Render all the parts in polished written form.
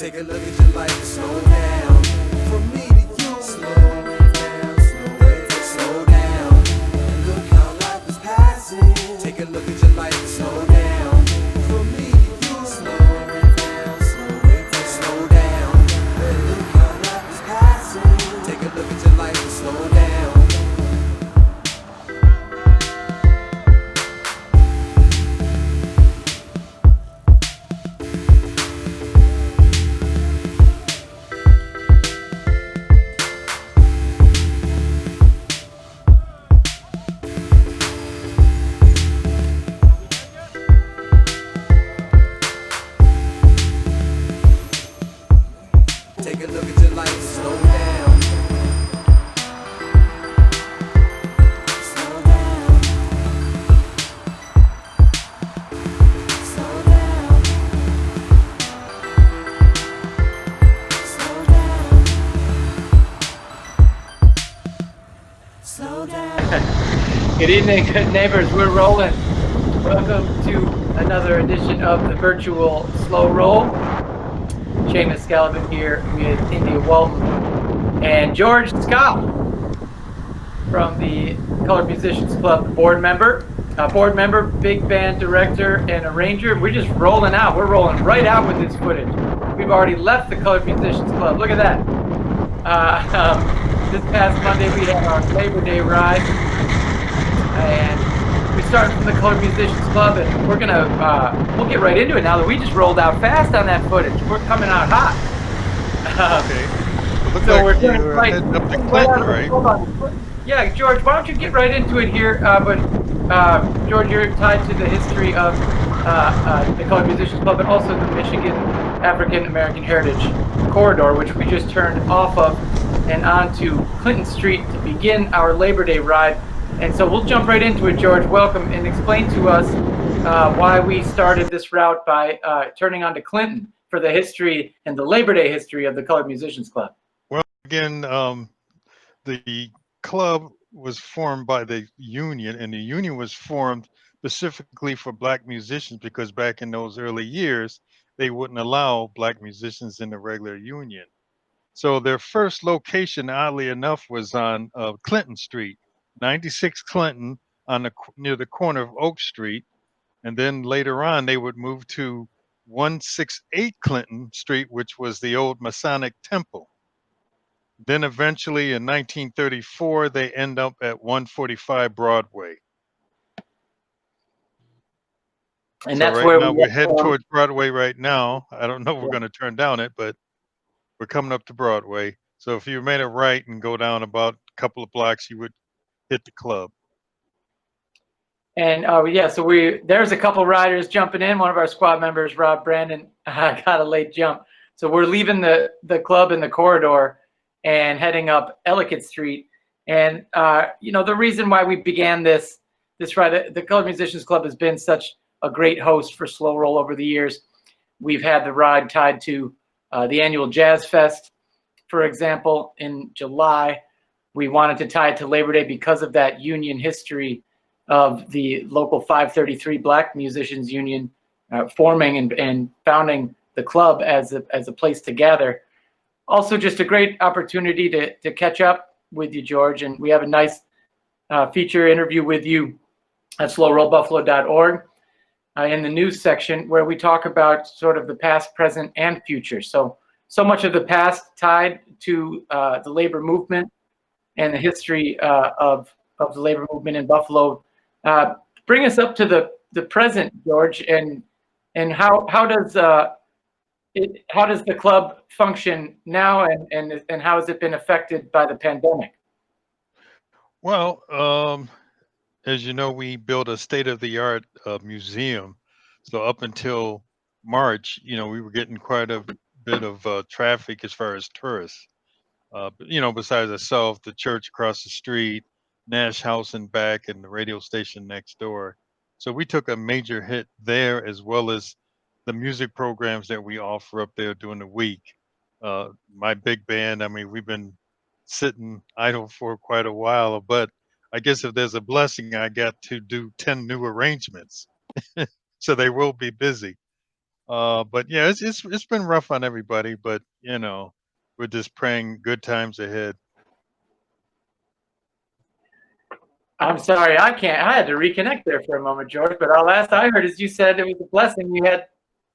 Take a look at your life and slow down. From me to you, slow it down, slow down. And look how life is passing. Take a look at your life and slow down. From me to you, slow it down, slow down. And look how life is passing. Take a look at your life and slow down. Take a look at your life and slow down. Slow down. Slow down. Slow down. Slow down. Good evening, good neighbors. We're rolling. Welcome to another edition of the virtual slow roll. Seamus Gallivan here with India Walton and George Scott from the Colored Musicians Club board member, big band director, and arranger. We're just rolling out. We're rolling right out with this footage. We've already left the Colored Musicians Club. Look at that. This past Monday we had our Labor Day ride, and we started from the Colored Musicians Club, and we're gonna we'll get right into it now that we just rolled out fast on that footage. We're coming out hot. Okay. Well, looks So like we're you're right, heading up to right Clinton, out of the- right? hold on. Yeah, George, why don't you get right into it here? George, you're tied to the history of the Colored Musicians Club and also the Michigan African American Heritage Corridor, which we just turned off of and onto Clinton Street to begin our Labor Day ride. And so we'll jump right into it, George. Welcome, and explain to us why we started this route by turning onto Clinton for the history and the Labor Day history of the Colored Musicians Club. Well, again, the club was formed by the union, and the union was formed specifically for black musicians because back in those early years, they wouldn't allow black musicians in the regular union. So their first location, oddly enough, was on Clinton Street, 96 Clinton, near the corner of Oak Street. And then later on, they would move to 168 Clinton Street, which was the old Masonic Temple. Then eventually in 1934, they end up at 145 Broadway. And So that's right where now we we're heading towards Broadway right now. I don't know if we're going to turn down it, but we're coming up to Broadway. So if you made a right and go down about a couple of blocks, you would hit the club. And so there's a couple riders jumping in. One of our squad members, Rob Brandon, got a late jump. So we're leaving the club in the corridor and heading up Ellicott Street. And the reason why we began this ride, the Colored Musicians Club has been such a great host for Slow Roll over the years. We've had the ride tied to the annual Jazz Fest, for example, in July. We wanted to tie it to Labor Day because of that union history of the local 533 Black Musicians Union forming and founding the club as a place to gather. Also, just a great opportunity to catch up with you, George. And we have a nice feature interview with you at slowrollbuffalo.org in the news section where we talk about sort of the past, present, and future. So much of the past tied to the labor movement and the history of the labor movement in Buffalo. Bring us up to the present, George, and how does the club function now, and how has it been affected by the pandemic? Well, as you know, we built a state-of-the-art museum. So up until March, we were getting quite a bit of traffic as far as tourists. Besides ourselves, the church across the street, Nash House and back, and the radio station next door. So we took a major hit there, as well as the music programs that we offer up there during the week. My big band, I mean, we've been sitting idle for quite a while, but I guess if there's a blessing, I got to do 10 new arrangements. So they will be busy. But yeah, it's been rough on everybody, but we're just praying good times ahead. I'm sorry, I can't. I had to reconnect there for a moment, George. But all last I heard is you said it was a blessing.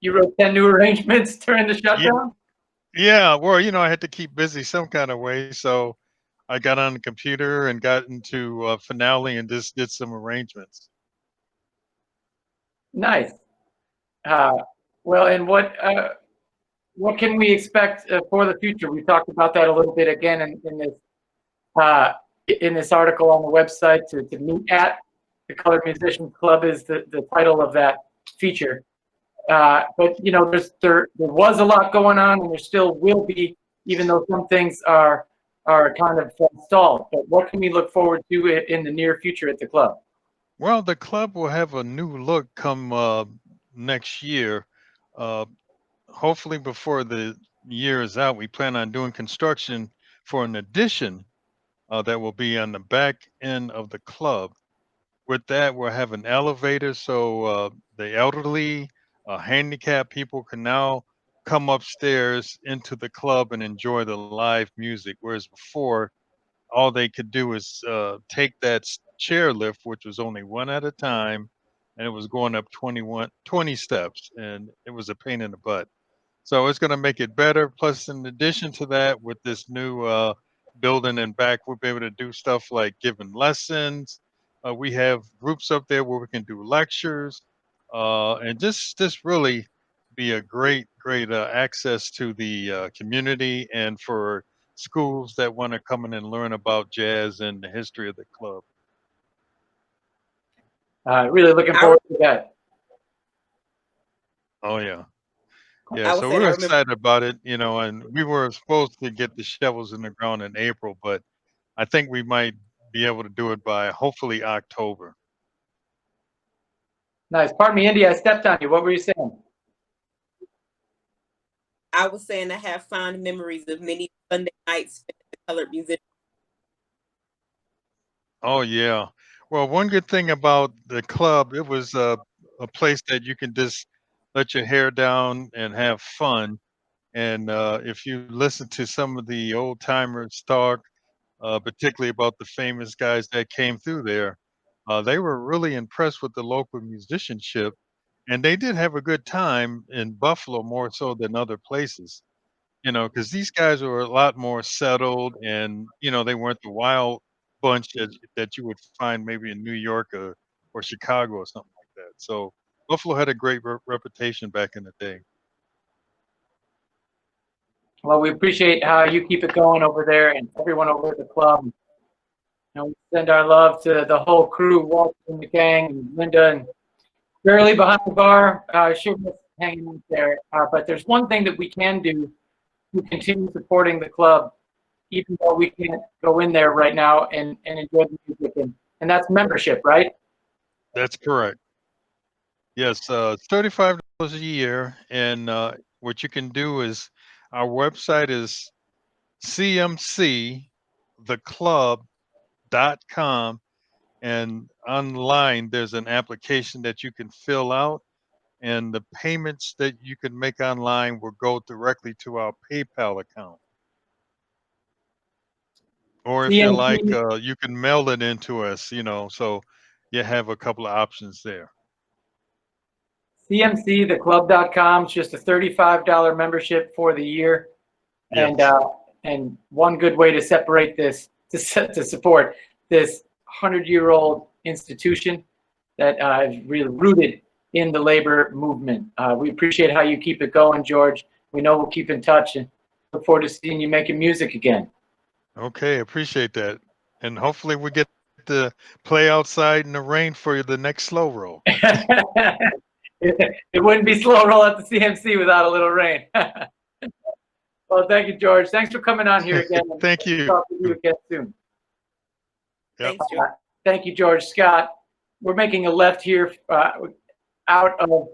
You wrote 10 new arrangements during the Yeah, shutdown. yeah. Well, I had to keep busy some kind of way, so I got on the computer and got into Finale and just did some arrangements. Nice. Uh, well, and what can we expect for the future? We talked about that a little bit again uh, in this article on the website. To meet at the Colored Musicians Club is the title of that feature. But there was a lot going on, and there still will be, even though some things are kind of stalled. But what can we look forward to in the near future at the club? Well, the club will have a new look come next year. Uh, Hopefully, before the year is out, we plan on doing construction for an addition that will be on the back end of the club. With that, we'll have an elevator so the elderly, handicapped people can now come upstairs into the club and enjoy the live music. Whereas before, all they could do is take that chair lift, which was only one at a time, and it was going up 20 steps, and it was a pain in the butt. So it's going to make it better. Plus, in addition to that, with this new building and back, we'll be able to do stuff like giving lessons. We have groups up there where we can do lectures, and just really be a great access to the community and for schools that want to come in and learn about jazz and the history of the club. Really looking I, forward to that. Oh yeah. Yeah, I was so saying, we're I remember excited about it, and we were supposed to get the shovels in the ground in April, but I think we might be able to do it by hopefully October. Nice. Pardon me, Indy, I stepped on you. What were you saying? I was saying I have fond memories of many Sunday nights spent at the Colored Musicians. Oh yeah. Well, one good thing about the club, it was a place that you can just let your hair down and have fun. And if you listen to some of the old timers talk, particularly about the famous guys that came through there, they were really impressed with the local musicianship, and they did have a good time in Buffalo more so than other places. Because these guys were a lot more settled, and they weren't the wild bunch that you would find maybe in New York or Chicago or something like that. So Buffalo had a great reputation back in the day. Well, we appreciate how you keep it going over there and everyone over at the club. We send our love to the whole crew, Walter and the gang, and Linda and Shirley behind the bar. Sure, hanging out there. But there's one thing that we can do to continue supporting the club, even though we can't go in there right now and enjoy the music, and that's membership, right? That's correct. Yes, it's $35 a year, and what you can do is our website is cmctheclub.com, and online there's an application that you can fill out, and the payments that you can make online will go directly to our PayPal account. Or if you like, CMC, you can mail it into us, so you have a couple of options there. CMCtheclub.com is just a $35 membership for the year. Yes. And one good way to separate this, to support this 100-year-old institution that is really rooted in the labor movement. We appreciate how you keep it going, George. We know we'll keep in touch and look forward to seeing you making music again. Okay, appreciate that. And hopefully we get to play outside in the rain for the next slow roll. It wouldn't be slow roll at the CMC without a little rain. Well, thank you, George. Thanks for coming on here again. Thank you. Talk to you again soon. Yep. Thanks, George. Thank you, George. Scott, we're making a left here out of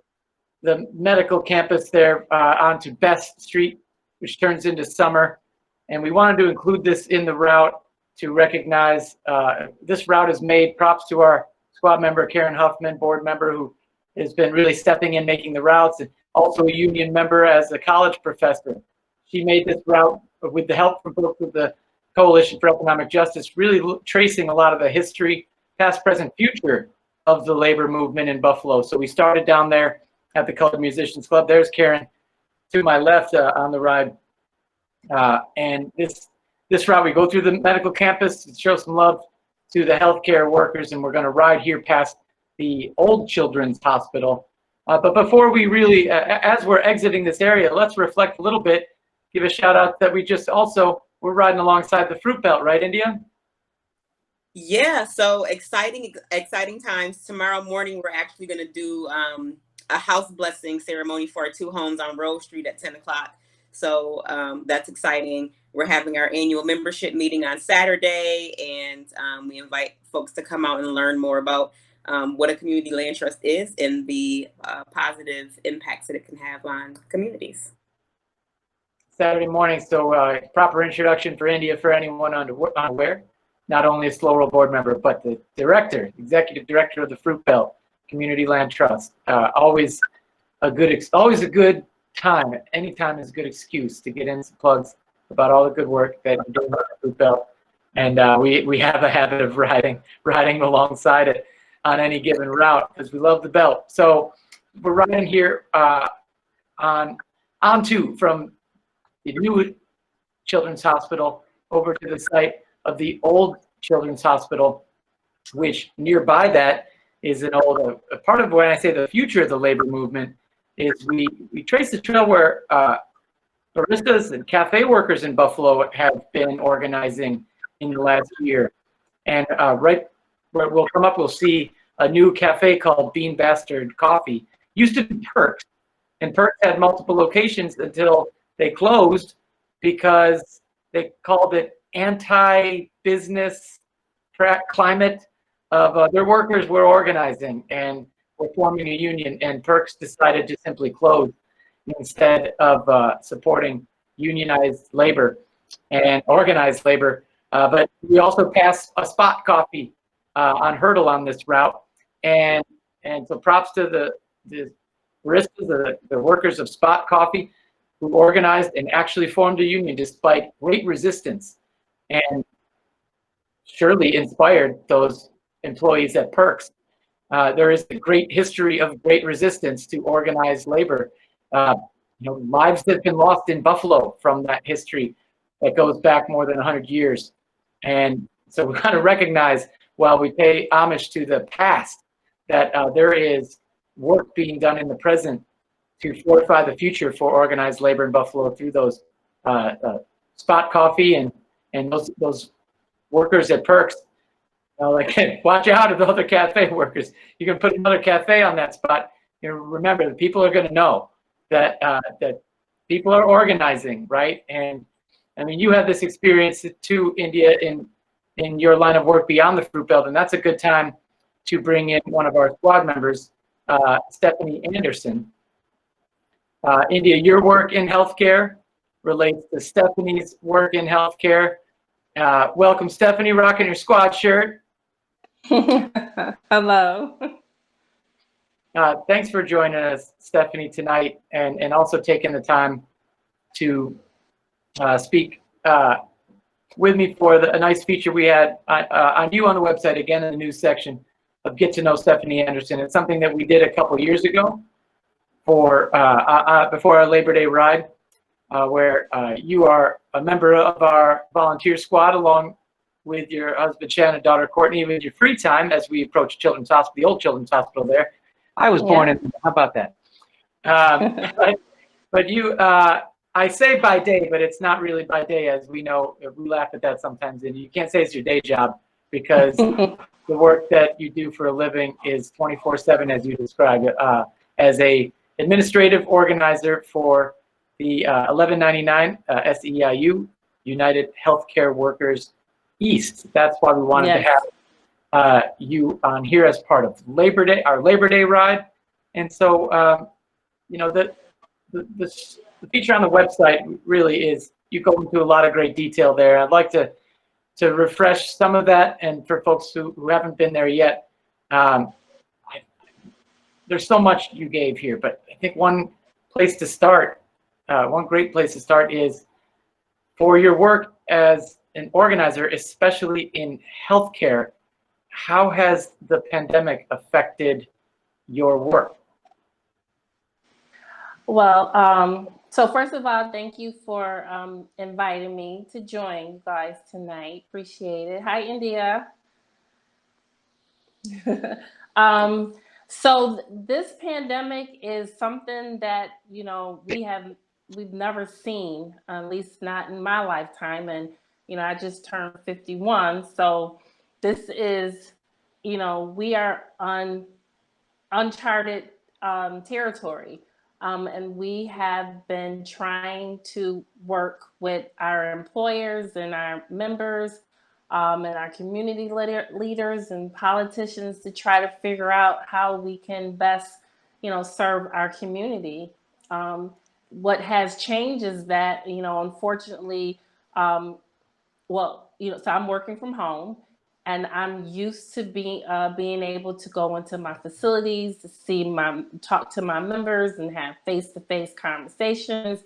the medical campus there onto Best Street, which turns into Summer. And we wanted to include this in the route to recognize this route is made. Props to our squad member, Karen Huffman, board member, who has been really stepping in, making the routes, and also a union member as a college professor. She made this route with the help from folks with the Coalition for Economic Justice, really tracing a lot of the history, past, present, future of the labor movement in Buffalo. So we started down there at the Colored Musicians Club. There's Karen to my left on the ride. And this route, we go through the medical campus to show some love to the healthcare workers, and we're going to ride here past the old children's hospital. But before we really, as we're exiting this area, let's reflect a little bit, give a shout out that we just also, we're riding alongside the Fruit Belt, right, India? Yeah, so exciting times. Tomorrow morning, we're actually going to do a house blessing ceremony for our 2 homes on Rose Street at 10 o'clock. So that's exciting. We're having our annual membership meeting on Saturday, and we invite folks to come out and learn more about what a community land trust is and the positive impacts that it can have on communities. Saturday morning, so proper introduction for India for anyone unaware. Not only a Slow Roll board member, but the director, executive director of the Fruit Belt Community Land Trust. Always a good time. Any time is a good excuse to get in some plugs about all the good work that you're doing with the Fruit Belt. And we have a habit of riding alongside it on any given route because we love the belt. So we're riding here onto from the new Children's Hospital over to the site of the old Children's Hospital, which nearby that is an old, a part of when I say the future of the labor movement is we trace the trail where baristas and cafe workers in Buffalo have been organizing in the last year. And right where we'll come up, we'll see a new cafe called Bean Bastard Coffee. Used to be Perks, and Perks had multiple locations until they closed because they called it anti-business climate of their workers were organizing and were forming a union, and Perks decided to simply close instead of supporting unionized labor and organized labor. But we also pass a Spot Coffee on Hurdle on this route, and so props to the baristas, the workers of Spot Coffee, who organized and actually formed a union despite great resistance, and surely inspired those employees at Perks. There is a great history of great resistance to organized labor. Lives that have been lost in Buffalo from that history that goes back more than 100 years. And so we kind of recognize, while we pay homage to the past, that there is work being done in the present to fortify the future for organized labor in Buffalo through those Spot Coffee and those workers at Perks. Watch out of the other cafe workers. You can put another cafe on that spot. Remember, the people are going to know that that people are organizing, right? And I mean, you have this experience too, India, in your line of work beyond the Fruit Belt, and that's a good time to bring in one of our squad members, Stephanie Anderson. India, your work in healthcare relates to Stephanie's work in healthcare. Welcome, Stephanie, rocking your squad shirt. Hello. Thanks for joining us, Stephanie, tonight, and also taking the time to speak with me for a nice feature we had on you on the website, again in the news section, of Get to Know Stephanie Anderson. It's something that we did a couple years ago for before our Labor Day ride, where you are a member of our volunteer squad along with your husband Shannon, daughter Courtney, with your free time as we approach Children's Hospital, the old Children's Hospital there. I was born in, how about that? But you, I say by day, but it's not really by day, as we know. We laugh at that sometimes, and you can't say it's your day job because the work that you do for a living is 24/7, as you described it, as a administrative organizer for the 1199 SEIU, United Healthcare Workers East. That's why we wanted to have you on here as part of Labor Day, our Labor Day ride. And so, the feature on the website really is, you go into a lot of great detail there. I'd like to refresh some of that, and for folks who haven't been there yet, there's so much you gave here, but I think one place to start, one great place to start is for your work as an organizer, especially in healthcare. How has the pandemic affected your work? Well, so first of all, thank you for inviting me to join you guys tonight. Appreciate it. Hi, India. So this pandemic is something that, you know, we've never seen, at least not in my lifetime. And, you know, I just turned 51. So this is, you know, we are on uncharted territory. And we have been trying to work with our employers and our members and our community leaders and politicians to try to figure out how we can best, you know, serve our community. What has changed is that, you know, unfortunately, well, you know, so I'm working from home, and I'm used to being able to go into my facilities to talk to my members and have face-to-face conversations.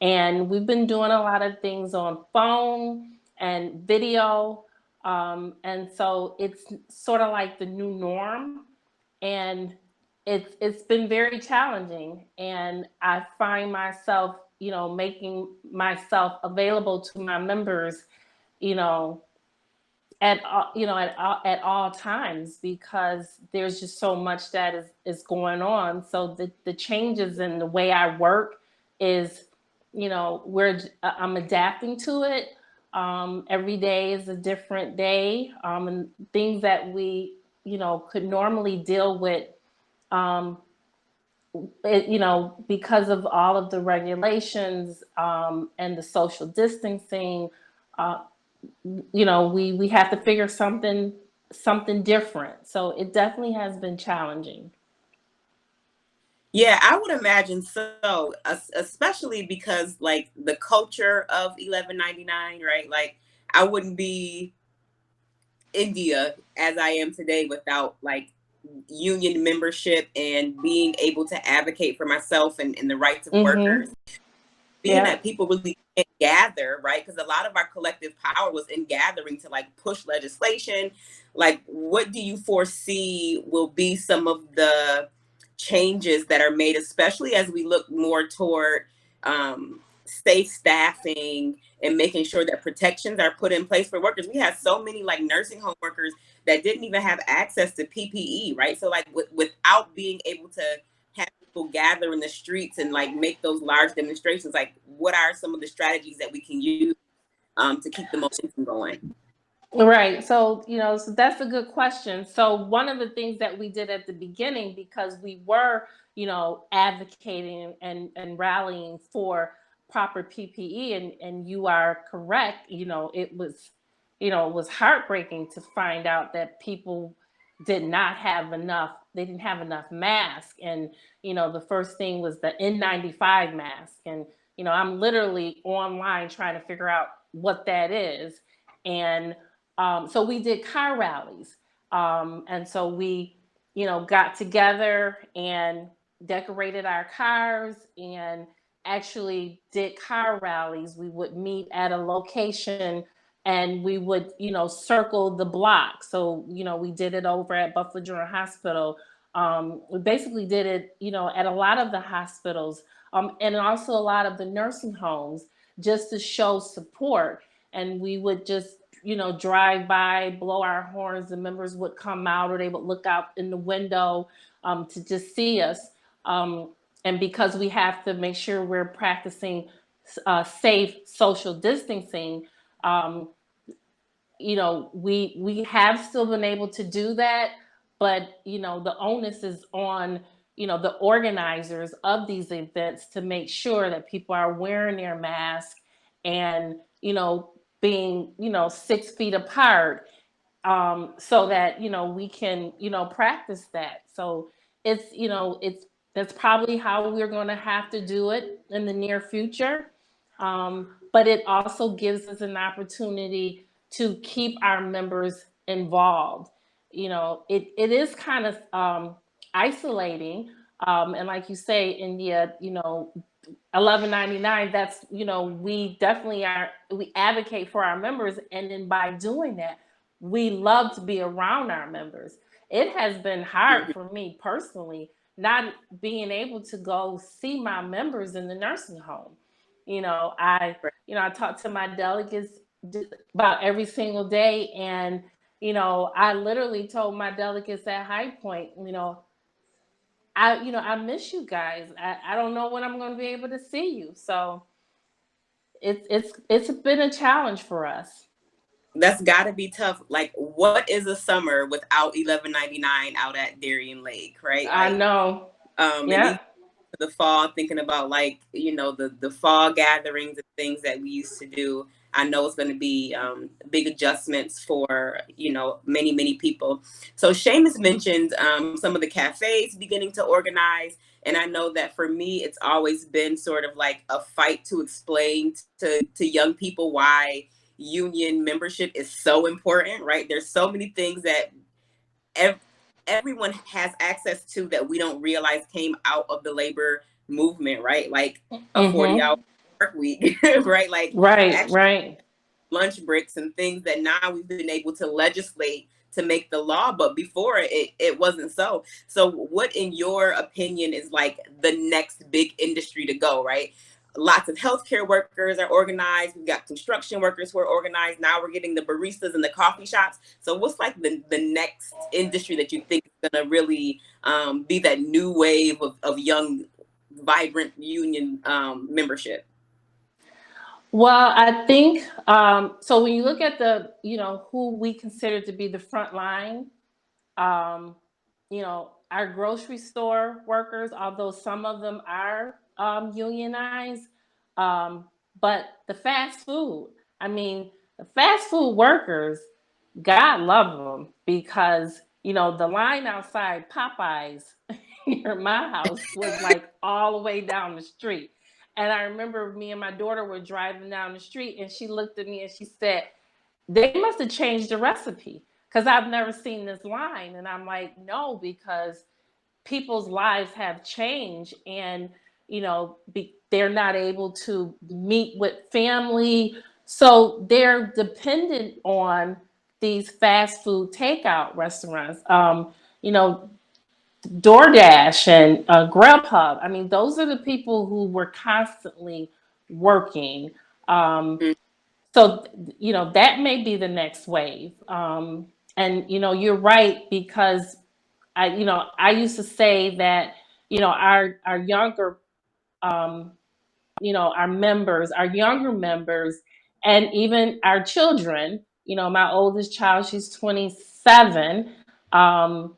And we've been doing a lot of things on phone and video, and so it's sort of like the new norm, and it's been very challenging. And I find myself, you know, making myself available to my members, you know, at all times, because there's just so much that is going on. So the changes in the way I work is, you know, I'm adapting to it. Every day is a different day, and things that we, you know, could normally deal with, you know, because of all of the regulations and the social distancing. You know, we have to figure something different. So it definitely has been challenging. Yeah, I would imagine so, especially because like the culture of 1199, right? Like I wouldn't be India as I am today without like union membership and being able to advocate for myself and the rights of workers. Being that people really can't gather, right? Because a lot of our collective power was in gathering to like push legislation. Like, what do you foresee will be some of the changes that are made, especially as we look more toward safe staffing and making sure that protections are put in place for workers? We have so many like nursing home workers that didn't even have access to PPE, right? So like without being able to have people gather in the streets and like make those large demonstrations, like what are some of the strategies that we can use to keep the momentum going? Right. So, you know, so that's a good question. So one of the things that we did at the beginning, because we were, you know, advocating and rallying for proper PPE, and you are correct, you know, it was heartbreaking to find out that people did not have enough, they didn't have enough masks. And, you know, the first thing was the N95 mask. And, you know, I'm literally online trying to figure out what that is. And so we did car rallies. And so we, you know, got together and decorated our cars and actually did car rallies. We would meet at a location and we would, you know, circle the block. So, you know, we did it over at Buffalo General Hospital. We basically did it, you know, at a lot of the hospitals, and also a lot of the nursing homes, just to show support. And we would just, you know, drive by, blow our horns. The members would come out, or they would look out in the window to just see us. And because we have to make sure we're practicing safe social distancing, you know, we have still been able to do that, but, you know, the onus is on, you know, the organizers of these events to make sure that people are wearing their mask and, you know, being, you know, 6 feet apart, so that, you know, we can, you know, practice that. So it's, you know, that's probably how we're going to have to do it in the near future. But it also gives us an opportunity to keep our members involved. You know, it is kind of isolating. And like you say, India, 1199, that's, we definitely we advocate for our members. And then by doing that, we love to be around our members. It has been hard for me personally, not being able to go see my members in the nursing home. I talk to my delegates about every single day. And, I literally told my delegates at High Point, I miss you guys. I don't know when I'm going to be able to see you. So it's been a challenge for us. That's got to be tough. Like, what is a summer without 1199 out at Darien Lake, right? I know. And even the fall, thinking about like, the fall gatherings and things that we used to do. I know it's going to be big adjustments for, many, many people. So Seamus mentioned some of the cafes beginning to organize. And I know that for me, it's always been sort of like a fight to explain to young people why union membership is so important, right? There's so many things that everyone has access to that we don't realize came out of the labor movement, right? Like a 40-hour work week, right? Like right. Lunch breaks and things that now we've been able to legislate to make the law, but before it wasn't so. So what, in your opinion, is like the next big industry to go, right? Lots of healthcare workers are organized. We've got construction workers who are organized. Now we're getting the baristas in the coffee shops. So what's like the next industry that you think is going to really be that new wave of young, vibrant union membership? Well, I think, so when you look at the, who we consider to be the front line, our grocery store workers, although some of them are unionized, but the fast food, the fast food workers, God love them, because, the line outside Popeyes near my house was like all the way down the street. And I remember me and my daughter were driving down the street, and she looked at me and she said, they must have changed the recipe, because I've never seen this line. And I'm like, no, because people's lives have changed, and they're not able to meet with family, so they're dependent on these fast food takeout restaurants. DoorDash and Grubhub. Those are the people who were constantly working. So that may be the next wave. And you're right, because I used to say that our younger our members, our younger members, and even our children. My oldest child, she's 27, and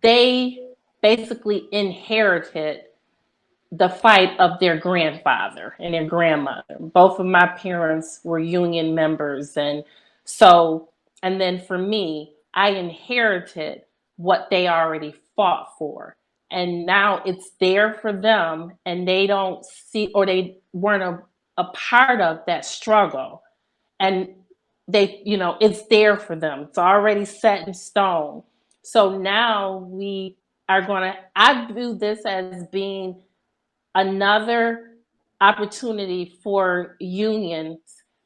they basically inherited the fight of their grandfather and their grandmother. Both of my parents were union members. And then for me, I inherited what they already fought for. And now it's there for them, and they don't see, or they weren't a part of that struggle. And it's there for them. It's already set in stone. So now I view this as being another opportunity for unions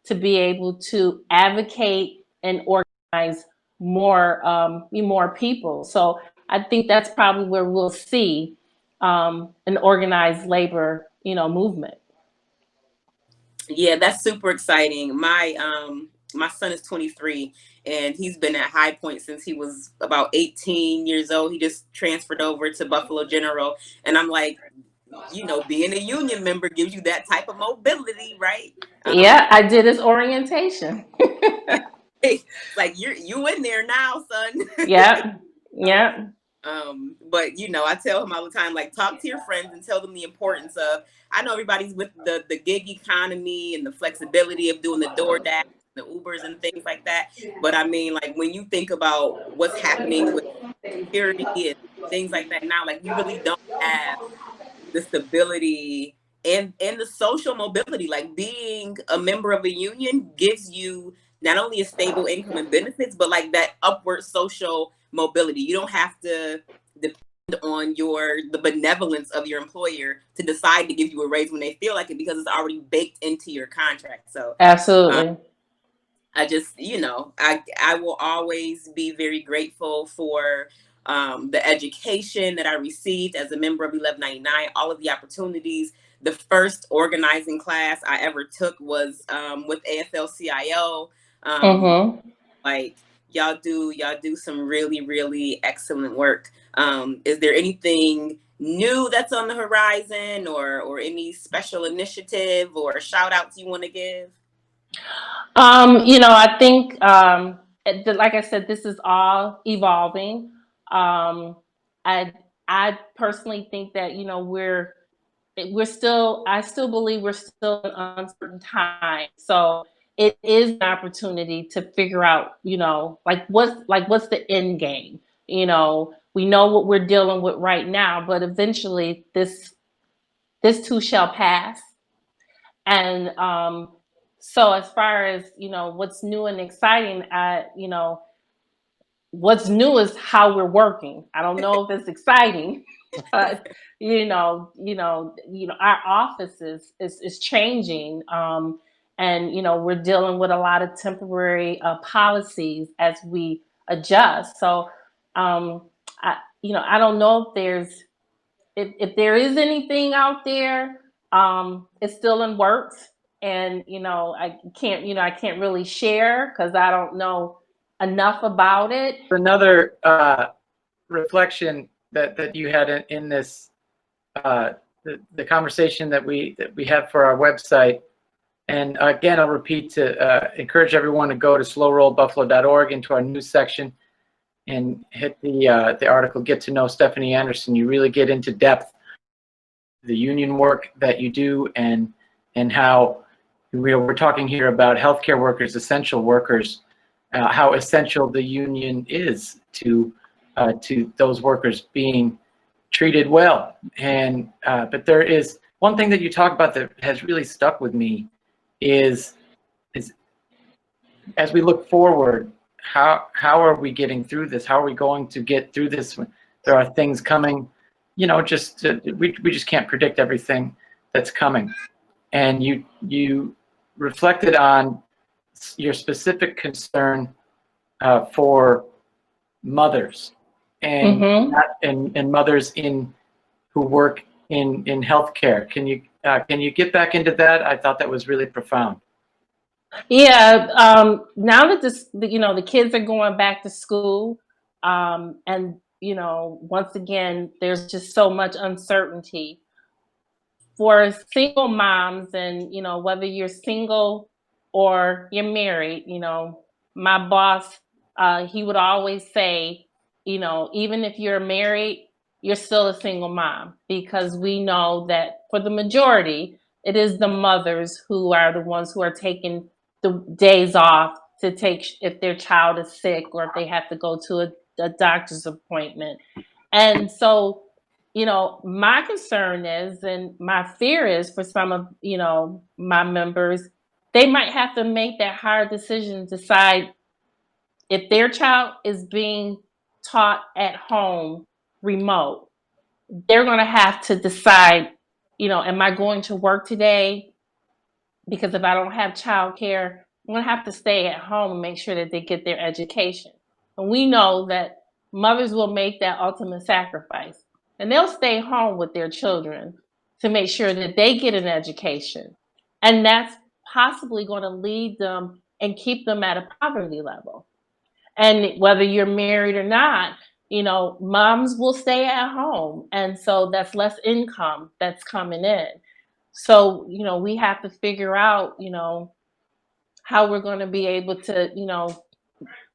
to be able to advocate and organize more people. So I think that's probably where we'll see an organized labor, movement. Yeah, that's super exciting. My son is 23, and he's been at High Point since he was about 18 years old. He just transferred over to Buffalo General, and I'm like, being a union member gives you that type of mobility, right? Yeah, I did his orientation. Like you in there now, son. Yeah. But I tell him all the time, like, talk to your friends and tell them the importance of. I know everybody's with the gig economy and the flexibility of doing the DoorDash, the Ubers and things like that. But like, when you think about what's happening with security and things like that now, like, we really don't have the stability and the social mobility. Like, being a member of a union gives you not only a stable income and benefits, but like that upward social mobility. You don't have to depend on the benevolence of your employer to decide to give you a raise when they feel like it, because it's already baked into your contract. So Absolutely. I just, I will always be very grateful for the education that I received as a member of 1199, all of the opportunities. The first organizing class I ever took was with AFL-CIO. Like y'all do some really, really excellent work. Is there anything new that's on the horizon, or any special initiative or shout outs you want to give? I think, like I said, this is all evolving. I personally think that, I still believe we're still in uncertain time. So it is an opportunity to figure out, what's the end game? We know what we're dealing with right now, but eventually this too shall pass. And so as far as, what's new and exciting, what's new is how we're working. I don't know if it's exciting, but our office is changing. And we're dealing with a lot of temporary policies as we adjust. So I don't know if if there is anything out there. It's still in works, and I can't really share because I don't know enough about it. Another reflection that you had in this the conversation that we have for our website. And again, I'll repeat to encourage everyone to go to slowrollbuffalo.org into our news section and hit the article, Get to Know Stephanie Anderson. You really get into depth the union work that you do, and how we're talking here about healthcare workers, essential workers, how essential the union is to those workers being treated well. And but there is one thing that you talk about that has really stuck with me is as we look forward, how are we getting through this? How are we going to get through this when there are things coming? We just can't predict everything that's coming. And you reflected on your specific concern for mothers and and mothers who work in healthcare. Can you get back into that? I thought that was really profound. Yeah. Now that the kids are going back to school, and once again, there's just so much uncertainty for single moms, and whether you're single or you're married. My boss, he would always say, even if you're married, you're still a single mom, because we know that for the majority, it is the mothers who are the ones who are taking the days off to take if their child is sick, or if they have to go to a doctor's appointment. And so, my concern is, and my fear is, for some of, my members, they might have to make that hard decision, decide if their child is being taught at home remote, they're going to have to decide, am I going to work today? Because if I don't have childcare, I'm going to have to stay at home and make sure that they get their education. And we know that mothers will make that ultimate sacrifice, and they'll stay home with their children to make sure that they get an education. And that's possibly going to lead them and keep them at a poverty level. And whether you're married or not, moms will stay at home. And so that's less income that's coming in. So, we have to figure out, how we're going to be able to,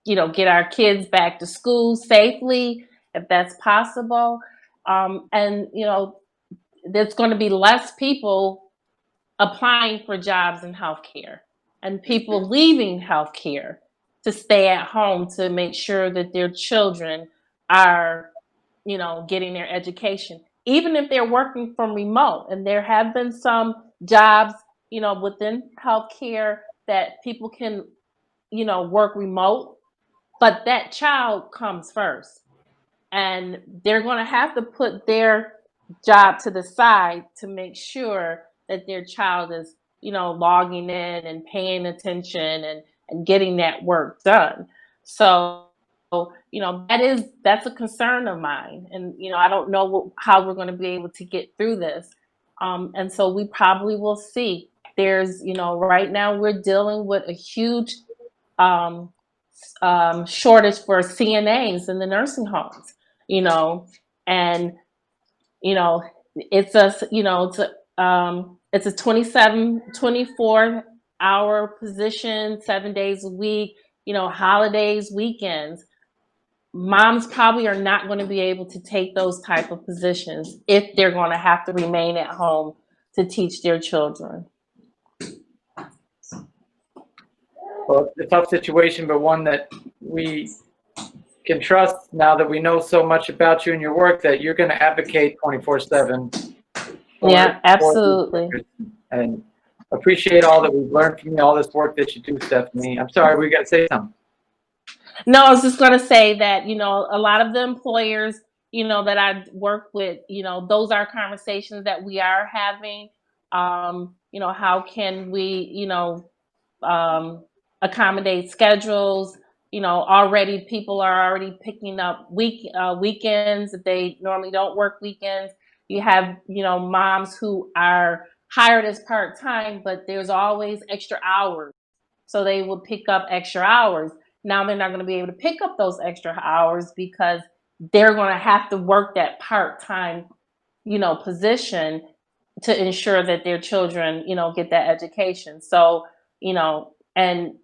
get our kids back to school safely, if that's possible. And, there's going to be less people applying for jobs in healthcare, and people leaving healthcare to stay at home to make sure that their children are, getting their education, even if they're working from remote. And there have been some jobs, within healthcare that people can, work remote. but that child comes first, and they're going to have to put their job to the side to make sure that their child is, logging in and paying attention and getting that work done. So, that's a concern of mine. And, I don't know how we're going to be able to get through this. And so we probably will see. There's, right now we're dealing with a huge um, shortage for CNAs in the nursing homes, and it's a 24-hour position, 7 days a week, holidays, weekends. Moms probably are not going to be able to take those type of positions if they're going to have to remain at home to teach their children. Well, it's a tough situation, but one that we can trust now that we know so much about you and your work that you're going to advocate 24/7. Yeah, absolutely. And appreciate all that we've learned from you, all this work that you do, Stephanie. I'm sorry, we got to say something. No, I was just going to say that, a lot of the employers, that I work with, those are conversations that we are having. How can we, accommodate schedules? Already people are already picking up weekends if they normally don't work weekends. You have, moms who are hired as part-time, but there's always extra hours. So they will pick up extra hours. Now they're not going to be able to pick up those extra hours because they're going to have to work that part-time, position to ensure that their children, get that education. So, and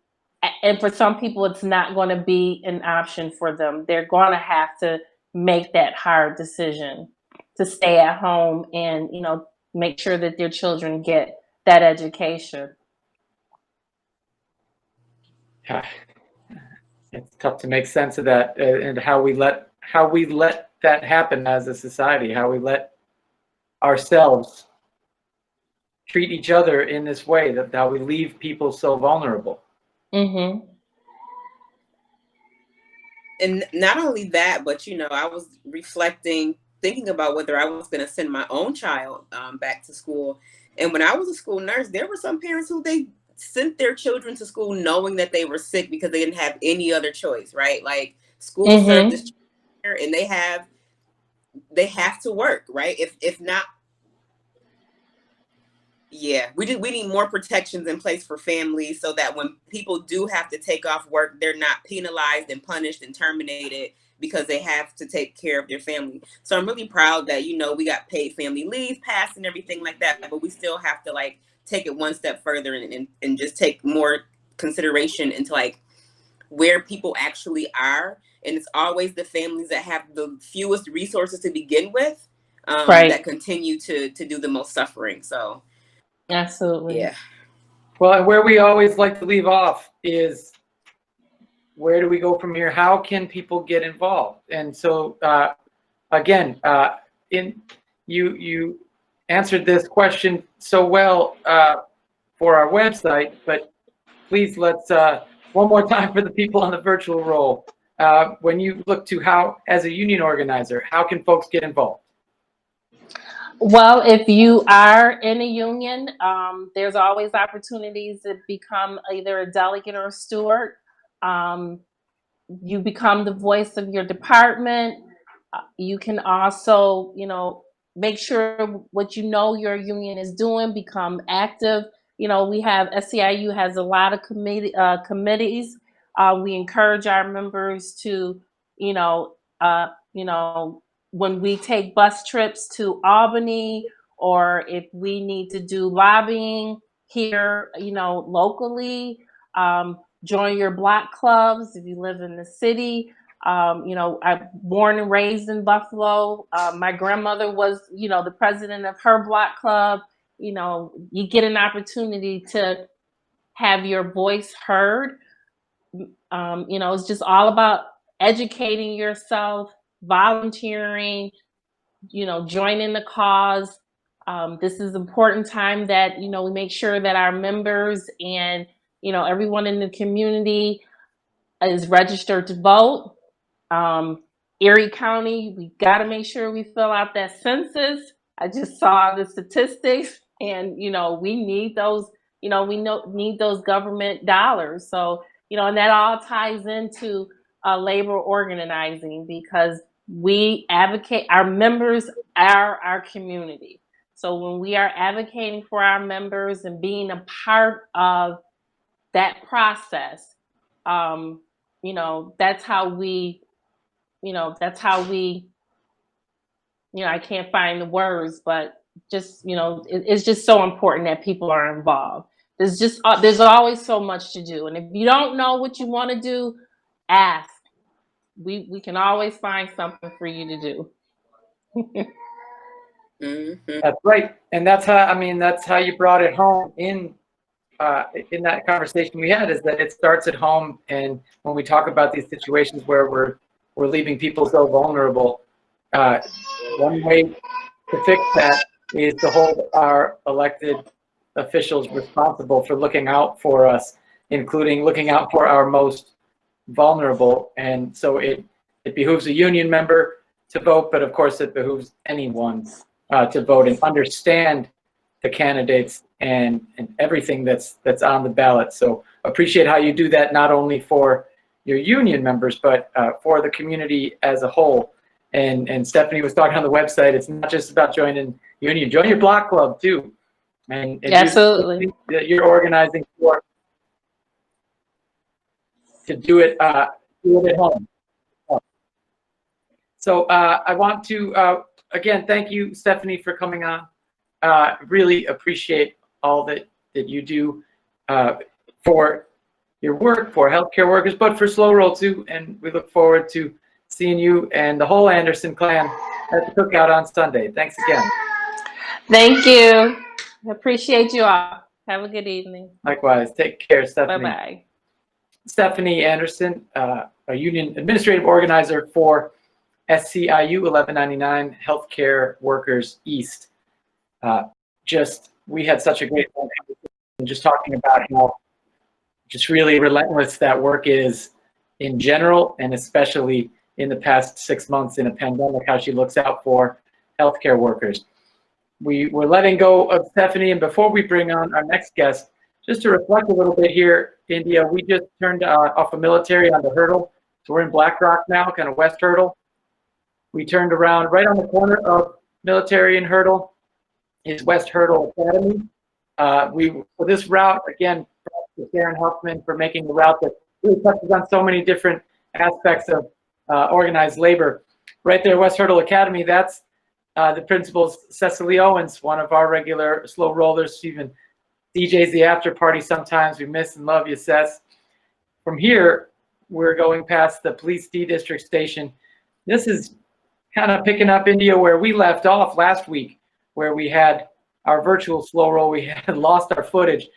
for some people, it's not going to be an option for them. They're going to have to make that hard decision to stay at home and, make sure that their children get that education. It's tough to make sense of that and how we let that happen as a society, how we let ourselves treat each other in this way, that how we leave people so vulnerable. Mm-hmm. And not only that, but I was thinking about whether I was going to send my own child back to school. And when I was a school nurse, there were some parents who they sent their children to school knowing that they were sick because they didn't have any other choice, right? Like school served this child and they have to work, right? If not, yeah, we need more protections in place for families so that when people do have to take off work, they're not penalized and punished and terminated because they have to take care of their family. So I'm really proud that, we got paid family leave passed and everything like that, but we still have to take it one step further and just take more consideration into where people actually are. And it's always the families that have the fewest resources to begin with that continue to do the most suffering. So absolutely. yeah. Well, and where we always like to leave off is, where do we go from here? How can people get involved? And so, again, you answered this question so well for our website, but please let's one more time for the people on the virtual roll. When you look to how, as a union organizer, how can folks get involved? Well, if you are in a union, there's always opportunities to become either a delegate or a steward. You become the voice of your department. You can also, make sure what your union is doing, become active. We have SEIU has a lot of committees. We encourage our members to, when we take bus trips to Albany, or if we need to do lobbying here, locally, join your block clubs if you live in the city. I'm born and raised in Buffalo. My grandmother was, the president of her block club. You get an opportunity to have your voice heard. It's just all about educating yourself, volunteering, joining the cause. This is an important time that, we make sure that our members and, everyone in the community is registered to vote. Erie County, we got to make sure we fill out that census. I just saw the statistics, and we need those. Need those government dollars. So and that all ties into labor organizing, because we advocate. Our members are our community. So when we are advocating for our members and being a part of that process, that's how we I can't find the words, but just it's just so important that people are involved. There's always so much to do, and if you don't know what you want to do, ask. We can always find something for you to do. Mm-hmm. That's right, and that's how you brought it home in that conversation we had, is that it starts at home. And when we talk about these situations where we're leaving people so vulnerable, one way to fix that is to hold our elected officials responsible for looking out for us, including looking out for our most vulnerable. And so it behooves a union member to vote, but of course it behooves anyone to vote and understand the candidates and everything that's on the ballot. So appreciate how you do that, not only for your union members, but for the community as a whole. And Stephanie was talking on the website, it's not just about joining union, join your block club too. And Absolutely. you're organizing for to do it at home. So I want to again thank you, Stephanie, for coming on. Really appreciate all that you do for your work, for healthcare workers, but for Slow Roll too. And we look forward to seeing you and the whole Anderson clan at the cookout on Sunday. Thanks again. Thank you. Appreciate you all. Have a good evening. Likewise. Take care, Stephanie. Bye-bye. Stephanie Anderson, a union administrative organizer for SCIU 1199 Healthcare Workers East. We had such a great conversation just talking about how just really relentless that work is in general, and especially in the past 6 months in a pandemic, how she looks out for healthcare workers. We're letting go of Stephanie, and before we bring on our next guest, just to reflect a little bit here, India, we just turned off a military on the Hurdle. So we're in Black Rock now, kind of West Hurdle. We turned around right on the corner of Military and Hurdle is West Hurdle Academy. For this route, again, to Karen Huffman for making the route that really touches on so many different aspects of organized labor. Right there, West Hurdle Academy, that's the principal's Cecily Owens, one of our regular slow rollers. She even DJs the after party sometimes. We miss and love you, Cec. From here, we're going past the police D district station. This is kind of picking up, India, where we left off last week, where we had our virtual slow roll. We had lost our footage,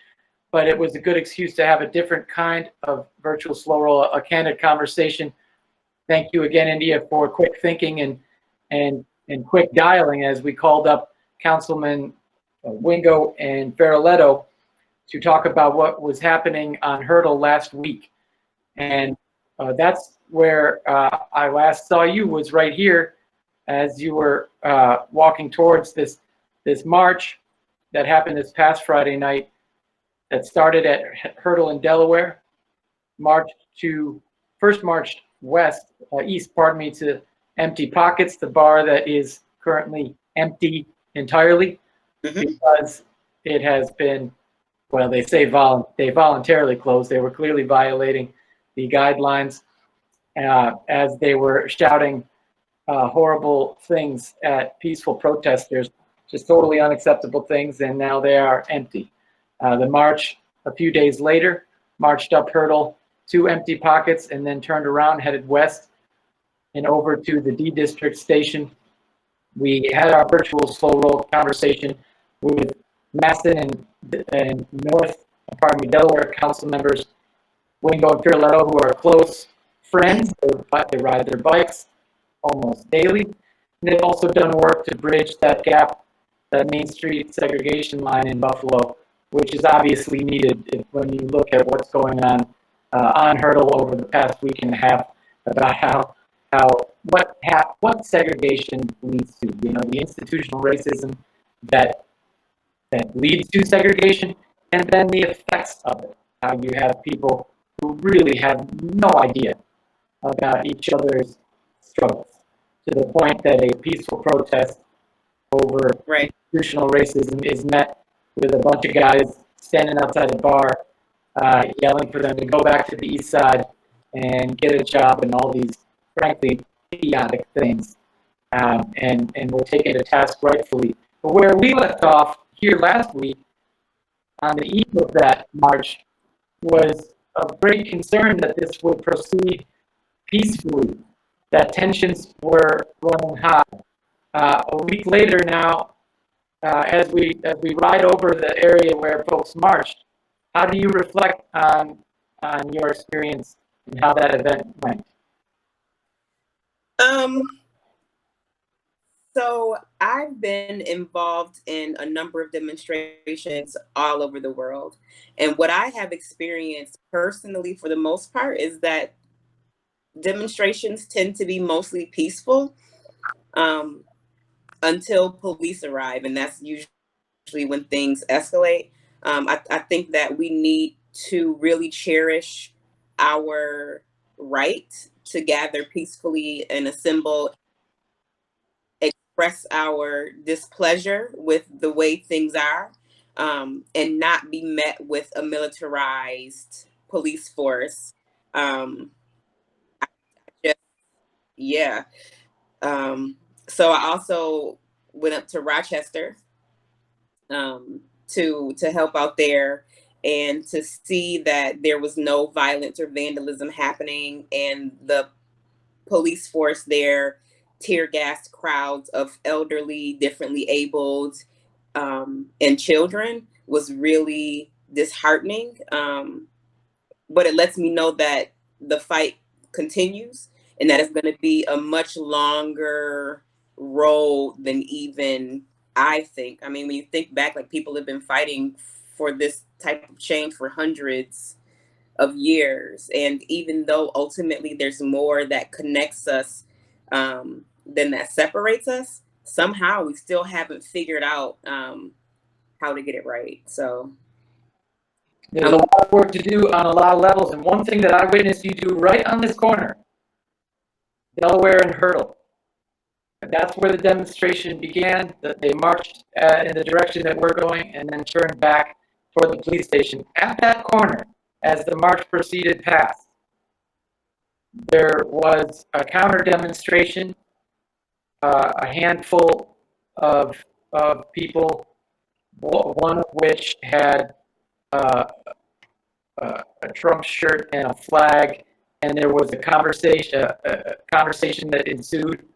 but it was a good excuse to have a different kind of virtual slow roll, a candid conversation. Thank you again, India, for quick thinking and quick dialing as we called up Councilman Wingo and Ferroletto to talk about what was happening on Hurdle last week. And that's where I last saw you, was right here as you were walking towards this march that happened this past Friday night that started at Hurdle in Delaware, first marched east, to Empty Pockets, the bar that is currently empty entirely because it has been, well, they say they voluntarily closed. They were clearly violating the guidelines as they were shouting horrible things at peaceful protesters, just totally unacceptable things, and now they are empty. The march a few days later marched up Hurdle to Empty Pockets and then turned around, headed west and over to the D District station. We had our virtual slow roll conversation with Masson and Delaware council members, Wingo and Pirletto, who are close friends. They ride their bikes almost daily. And they've also done work to bridge that gap, that Main Street segregation line in Buffalo, which is obviously needed when you look at what's going on on Hurdle over the past week and a half about what segregation leads to. You know, the institutional racism that leads to segregation, and then the effects of it. How you have people who really have no idea about each other's struggles, to the point that a peaceful protest over Right. institutional racism is met with a bunch of guys standing outside a bar, yelling for them to go back to the east side and get a job and all these, frankly, idiotic things. And we're taken to task rightfully. But where we left off here last week, on the eve of that march, was of great concern that this would proceed peacefully, that tensions were running high. A week later now, as we ride over the area where folks marched, how do you reflect on your experience and how that event went? So I've been involved in a number of demonstrations all over the world. And what I have experienced personally, for the most part, is that demonstrations tend to be mostly peaceful until police arrive. And that's usually when things escalate. I think that we need to really cherish our right to gather peacefully and assemble, express our displeasure with the way things are, and not be met with a militarized police force. Just, yeah. So I also went up to Rochester to help out there, and to see that there was no violence or vandalism happening, and the police force there tear gassed crowds of elderly, differently abled, and children, was really disheartening. But it lets me know that the fight continues, and that it's going to be a much longer road than even I think. I mean, when you think back, like, people have been fighting for this type of change for hundreds of years. And even though ultimately there's more that connects us than that separates us, somehow we still haven't figured out how to get it right. So there's a lot of work to do on a lot of levels. And one thing that I witnessed you do right on this corner, Delaware and Hurdle. That's where the demonstration began. That they marched in the direction that we're going, and then turned back toward the police station. At that corner, as the march proceeded past, there was a counter demonstration. A handful of people, one of which had a Trump shirt and a flag, and there was a conversation that ensued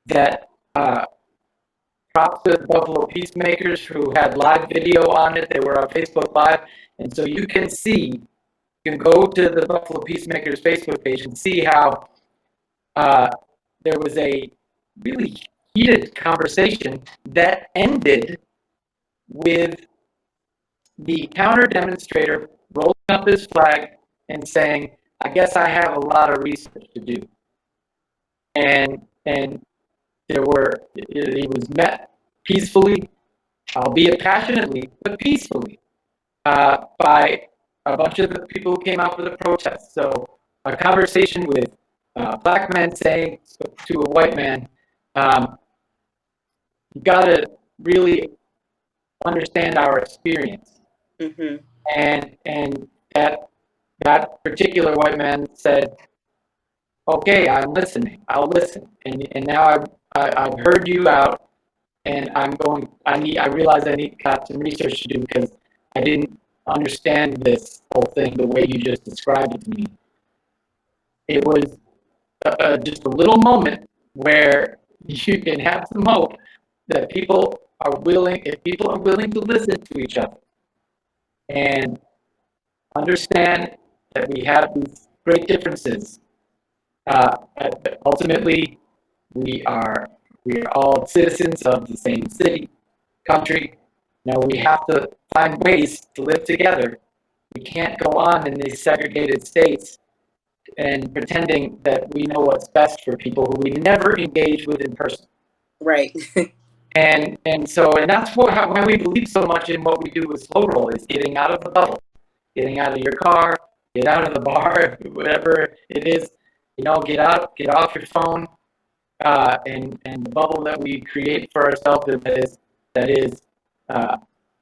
that props to the Buffalo Peacemakers, who had live video on it. They were on Facebook Live, and so you can go to the Buffalo Peacemakers Facebook page and see how there was a really heated conversation that ended with the counter demonstrator rolling up his flag and saying, "I guess I have a lot of research to do." And he was met peacefully, albeit passionately, but peacefully, by a bunch of the people who came out for the protest. So a conversation with a black man saying to a white man, you got to really understand our experience. mm-hmm. And that particular white man said, "Okay, I'm listening. I'll listen. And now I've heard you out, and I realize I got some research to do, because I didn't understand this whole thing the way you just described it to me." It was just a little moment where you can have some hope that if people are willing to listen to each other and understand that we have these great differences, ultimately we are all citizens of the same city, country. Now we have to find ways to live together We can't go on in these segregated states and pretending that we know what's best for people who we never engage with in person. Right. And that's why we believe so much in what we do with Slow Roll, is getting out of the bubble, getting out of your car, get out of the bar, whatever it is, get off your phone, and the bubble that we create for ourselves that is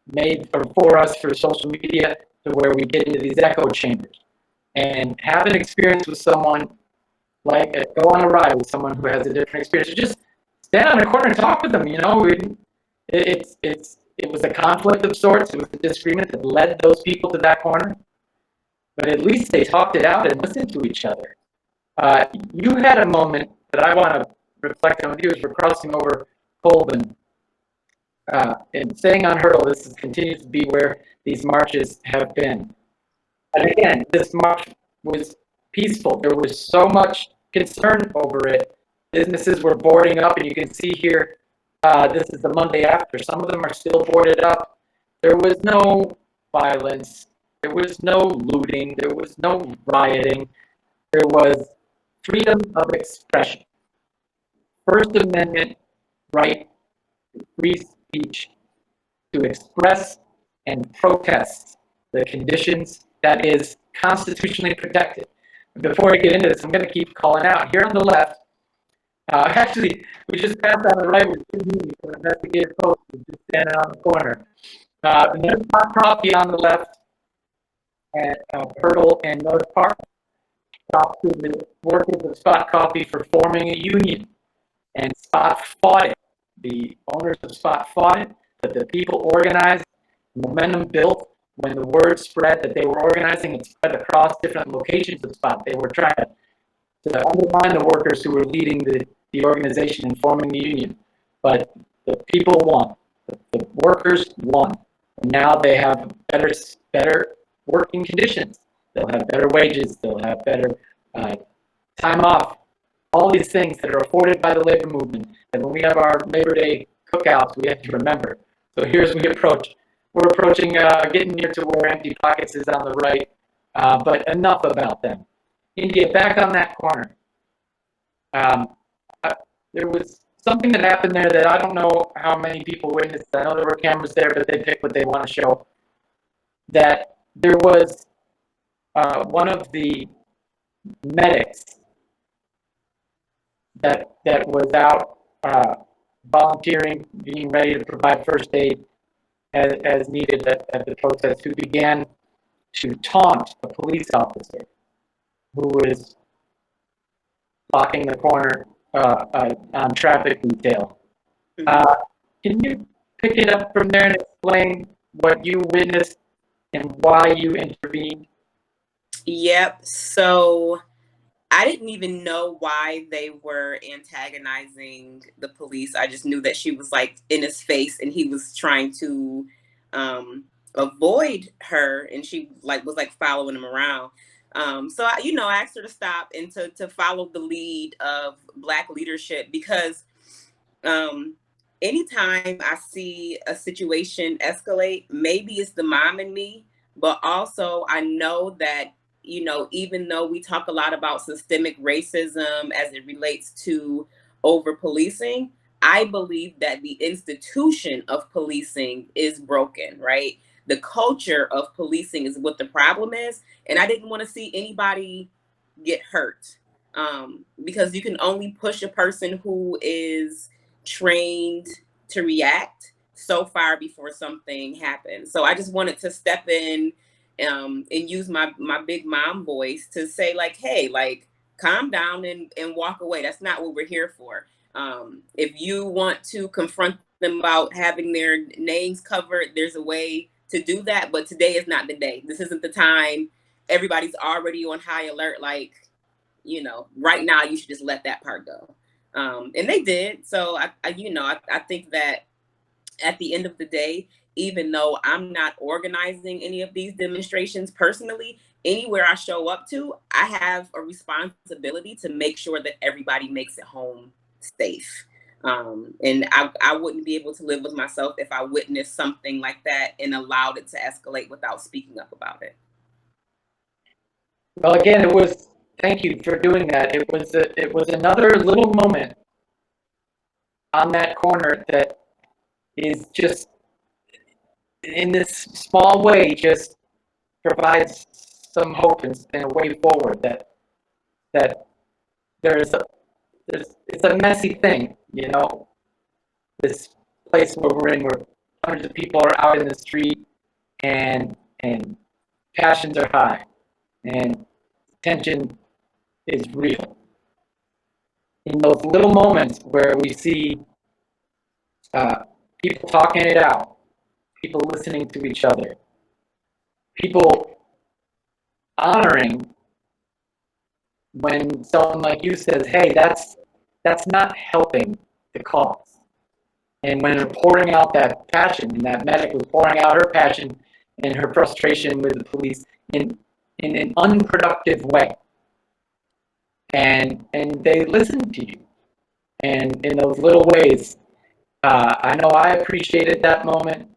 made for us for social media, to where we get into these echo chambers and have an experience with someone, like go on a ride with someone who has a different experience. Just stand on a corner and talk with them. It was a conflict of sorts. It was a disagreement that led those people to that corner, but at least they talked it out and listened to each other. You had a moment that I want to reflect on with you as we're crossing over Colburn, and staying on Hurdle. This continues to be where these marches have been. And again, this march was peaceful. There was so much concern over it. Businesses were boarding up, and you can see here, this is the Monday after. Some of them are still boarded up. There was no violence. There was no looting. There was no rioting. There was freedom of expression. First Amendment right to free speech, to express and protest the conditions that is constitutionally protected. Before I get into this, I'm going to keep calling out. Here on the left, actually, we just passed on the right with an investigative post just standing on the corner. And there's Spot Coffee on the left at Hurdle and North Park. Talked to the workers of Spot Coffee for forming a union, and Spot fought it. The owners of Spot fought it, but the people organized. Momentum built. When the word spread that they were organizing, it spread across different locations of Spot. They were trying to undermine the workers who were leading the organization and forming the union. But the people won. The workers won. And now they have better working conditions. They'll have better wages. They'll have better time off. All these things that are afforded by the labor movement. And when we have our Labor Day cookouts, we have to remember. So here's we're approaching getting near to where Empty Pockets is on the right, but enough about them. India, back on that corner. There was something that happened there that I don't know how many people witnessed. I know there were cameras there, but they pick what they want to show. That there was one of the medics that was out volunteering, being ready to provide first aid as needed at the protest, who began to taunt a police officer who was blocking the corner on traffic detail. Can you pick it up from there and explain what you witnessed and why you intervened? Yep. So I didn't even know why they were antagonizing the police. I just knew that she was like in his face and he was trying to avoid her, and she was following him around. So I asked her to stop and to follow the lead of Black leadership, because anytime I see a situation escalate, maybe it's the mom in me, but also I know that even though we talk a lot about systemic racism as it relates to over policing, I believe that the institution of policing is broken, right? The culture of policing is what the problem is. And I didn't want to see anybody get hurt, because you can only push a person who is trained to react so far before something happens. So I just wanted to step in and use my big mom voice to say, hey, calm down and walk away. That's not what we're here for. If you want to confront them about having their names covered, there's a way to do that, but today is not the day. This isn't the time. Everybody's already on high alert. Right now you should just let that part go. And they did. So I think that at the end of the day, even though I'm not organizing any of these demonstrations personally, anywhere I show up to, I have a responsibility to make sure that everybody makes it home safe. And I wouldn't be able to live with myself if I witnessed something like that and allowed it to escalate without speaking up about it. Well, again, it was, thank you for doing that. It was another little moment on that corner that is just, in this small way, just provides some hope and a way forward that there's a, it's a messy thing, you know, this place where we're in, where hundreds of people are out in the street and passions are high and tension is real. In those little moments where we see people talking it out, people listening to each other, people honoring when someone like you says, "Hey, that's not helping the cause," and when they're pouring out that passion, and that medic was pouring out her passion and her frustration with the police in an unproductive way, and they listened to you, and in those little ways, I know I appreciated that moment.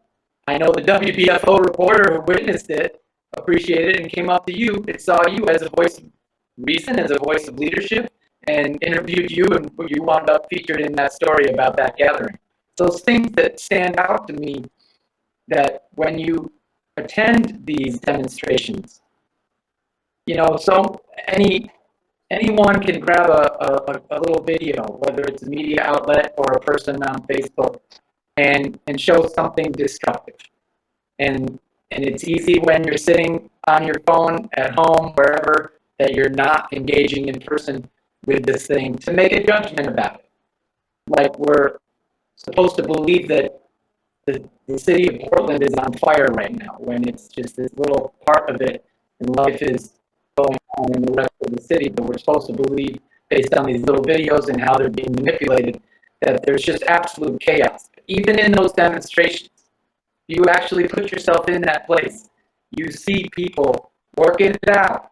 I know the WBFO reporter who witnessed it appreciated it and came up to you. It saw you as a voice of reason, as a voice of leadership, and interviewed you, and you wound up featured in that story about that gathering. Those things that stand out to me, that when you attend these demonstrations, you know, so anyone can grab a little video, whether it's a media outlet or a person on Facebook, and show something destructive. And it's easy when you're sitting on your phone at home, wherever, that you're not engaging in person with this thing, to make a judgment about it. Like we're supposed to believe that the city of Portland is on fire right now, when it's just this little part of it, and life is going on in the rest of the city. But we're supposed to believe, based on these little videos and how they're being manipulated, that there's just absolute chaos. Even in those demonstrations, you actually put yourself in that place. You see people working it out.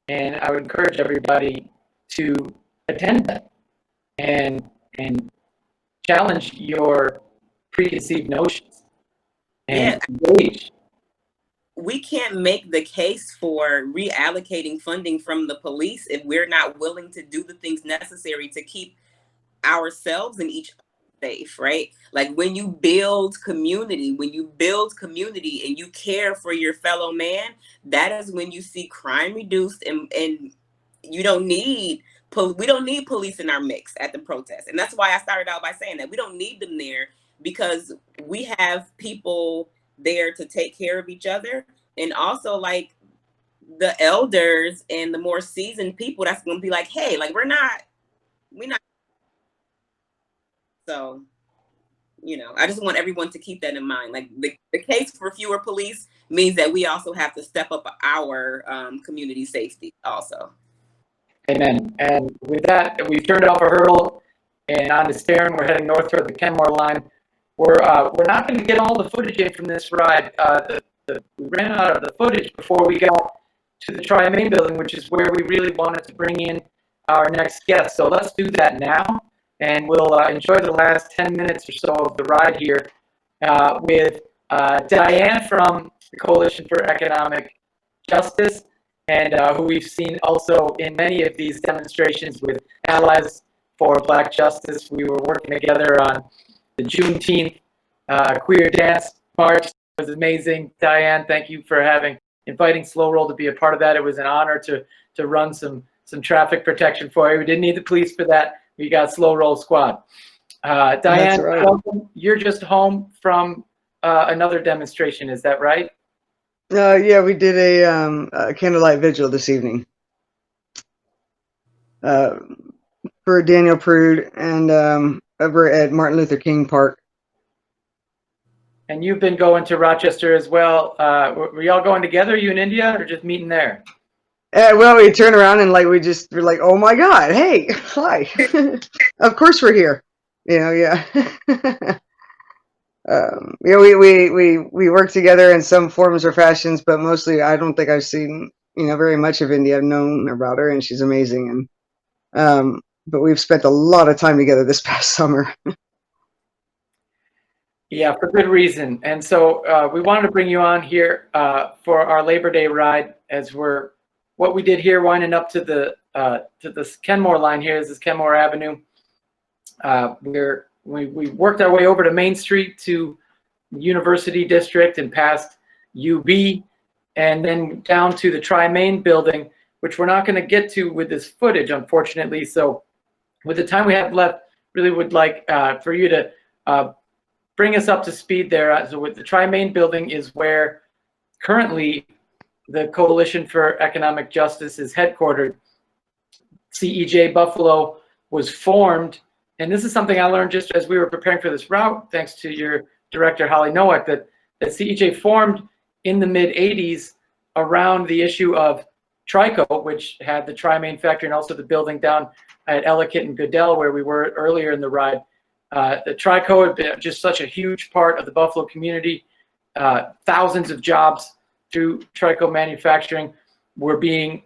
And I would encourage everybody to attend them and challenge your preconceived notions and engage. We can't make the case for reallocating funding from the police if we're not willing to do the things necessary to keep ourselves and each other safe, right? Like when you build community and you care for your fellow man, that is when you see crime reduced, and you don't need we don't need police in our mix at the protest. And that's why I started out by saying that we don't need them there, because we have people there to take care of each other. And also, like, the elders and the more seasoned people that's going to be like, hey, like we're not. So, you know, I just want everyone to keep that in mind. Like the case for fewer police means that we also have to step up our community safety also. Amen. And with that, we've turned off a hurdle and on to Staring. We're heading north toward the Kenmore line. We're not going to get all the footage in from this ride. We ran out of the footage before we got to the Tri-Main building, which is where we really wanted to bring in our next guest. So let's do that now, and we'll enjoy the last 10 minutes or so of the ride here with Dianne from the Coalition for Economic Justice, and who we've seen also in many of these demonstrations with Allies for Black Justice. We were working together on the Juneteenth queer dance march. It was amazing. Dianne, thank you for inviting Slow Roll to be a part of that. It was an honor to run some traffic protection for you. We didn't need the police for that. We got Slow Roll Squad. Dianne, right. Welcome. You're just home from another demonstration, is that right? Yeah, we did a candlelight vigil this evening for Daniel Prude and over at Martin Luther King Park. And you've been going to Rochester as well. Were y'all going together, you in India, or just meeting there? Well, we turned around and we're like, oh my God, hey, hi. Of course we're here. You know, yeah. Yeah, we work together in some forms or fashions, but mostly I don't think I've seen, very much of India. I've known about her, and she's amazing. And but we've spent a lot of time together this past summer. Yeah, for good reason. And so we wanted to bring you on here for our Labor Day ride, as we're what we did here, winding up to the Kenmore line here. This is Kenmore Avenue. We worked our way over to Main Street to University District and past UB, and then down to the Tri-Main building, which we're not going to get to with this footage, unfortunately. So with the time we have left, really would like for you to bring us up to speed there. So with the Tri-Main building is where currently the Coalition for Economic Justice is headquartered. CEJ Buffalo was formed, and this is something I learned just as we were preparing for this route, thanks to your director, Holly Nowak, that CEJ formed in the mid-'80s around the issue of Trico, which had the Tri-Main factory and also the building down at Ellicott and Goodell, where we were earlier in the ride. The Trico had been just such a huge part of the Buffalo community. Thousands of jobs through Trico manufacturing were being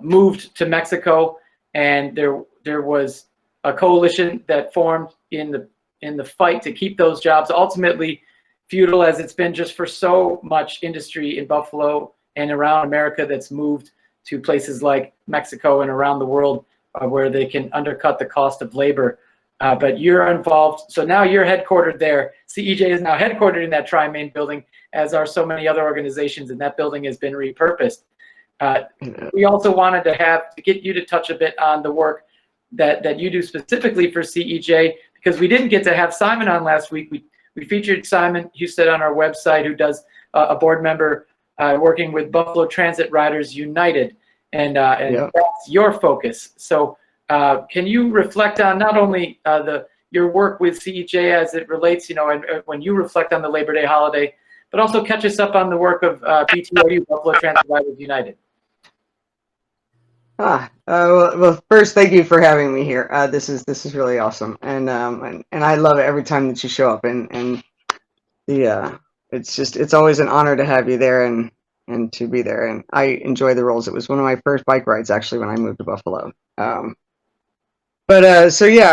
moved to Mexico, and there was a coalition that formed in the fight to keep those jobs. Ultimately, futile as it's been just for so much industry in Buffalo and around America that's moved to places like Mexico and around the world where they can undercut the cost of labor. But you're involved. So now you're headquartered there. CEJ is now headquartered in that Tri-Main building, as are so many other organizations, and that building has been repurposed. We also wanted to get you to touch a bit on the work that you do specifically for CEJ, because we didn't get to have Simon on last week. We featured Simon Husted on our website, who does a board member working with Buffalo Transit Riders United, and Yeah. that's your focus. So can you reflect on not only your work with CEJ as it relates, and when you reflect on the Labor Day holiday, but also catch us up on the work of BTRU, Buffalo Transit Riders United. Well, first, thank you for having me here. This is really awesome, and I love it every time that you show up, and it's always an honor to have you there and to be there, and I enjoy the roles. It was one of my first bike rides actually when I moved to Buffalo. So yeah,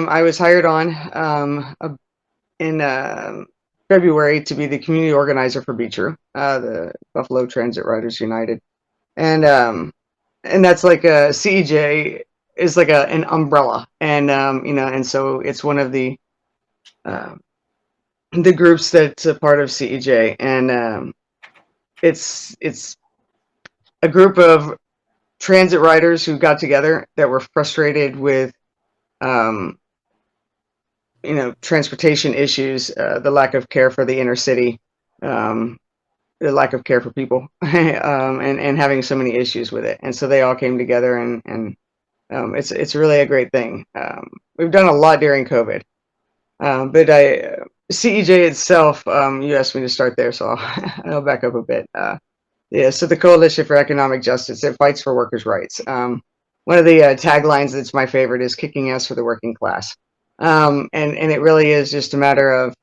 I was hired on in February to be the community organizer for BTRU, the Buffalo Transit Riders United, and that's like a CEJ is like an umbrella, and and so it's one of the groups that's a part of CEJ, and it's a group of transit riders who got together that were frustrated with transportation issues, the lack of care for the inner city, the lack of care for people, and having so many issues with it. And so they all came together, and it's really a great thing. We've done a lot during COVID, but CEJ itself, you asked me to start there, so I'll back up a bit. So the Coalition for Economic Justice, it fights for workers' rights. One of the taglines that's my favorite is "kicking ass for the working class," and it really is just a matter of,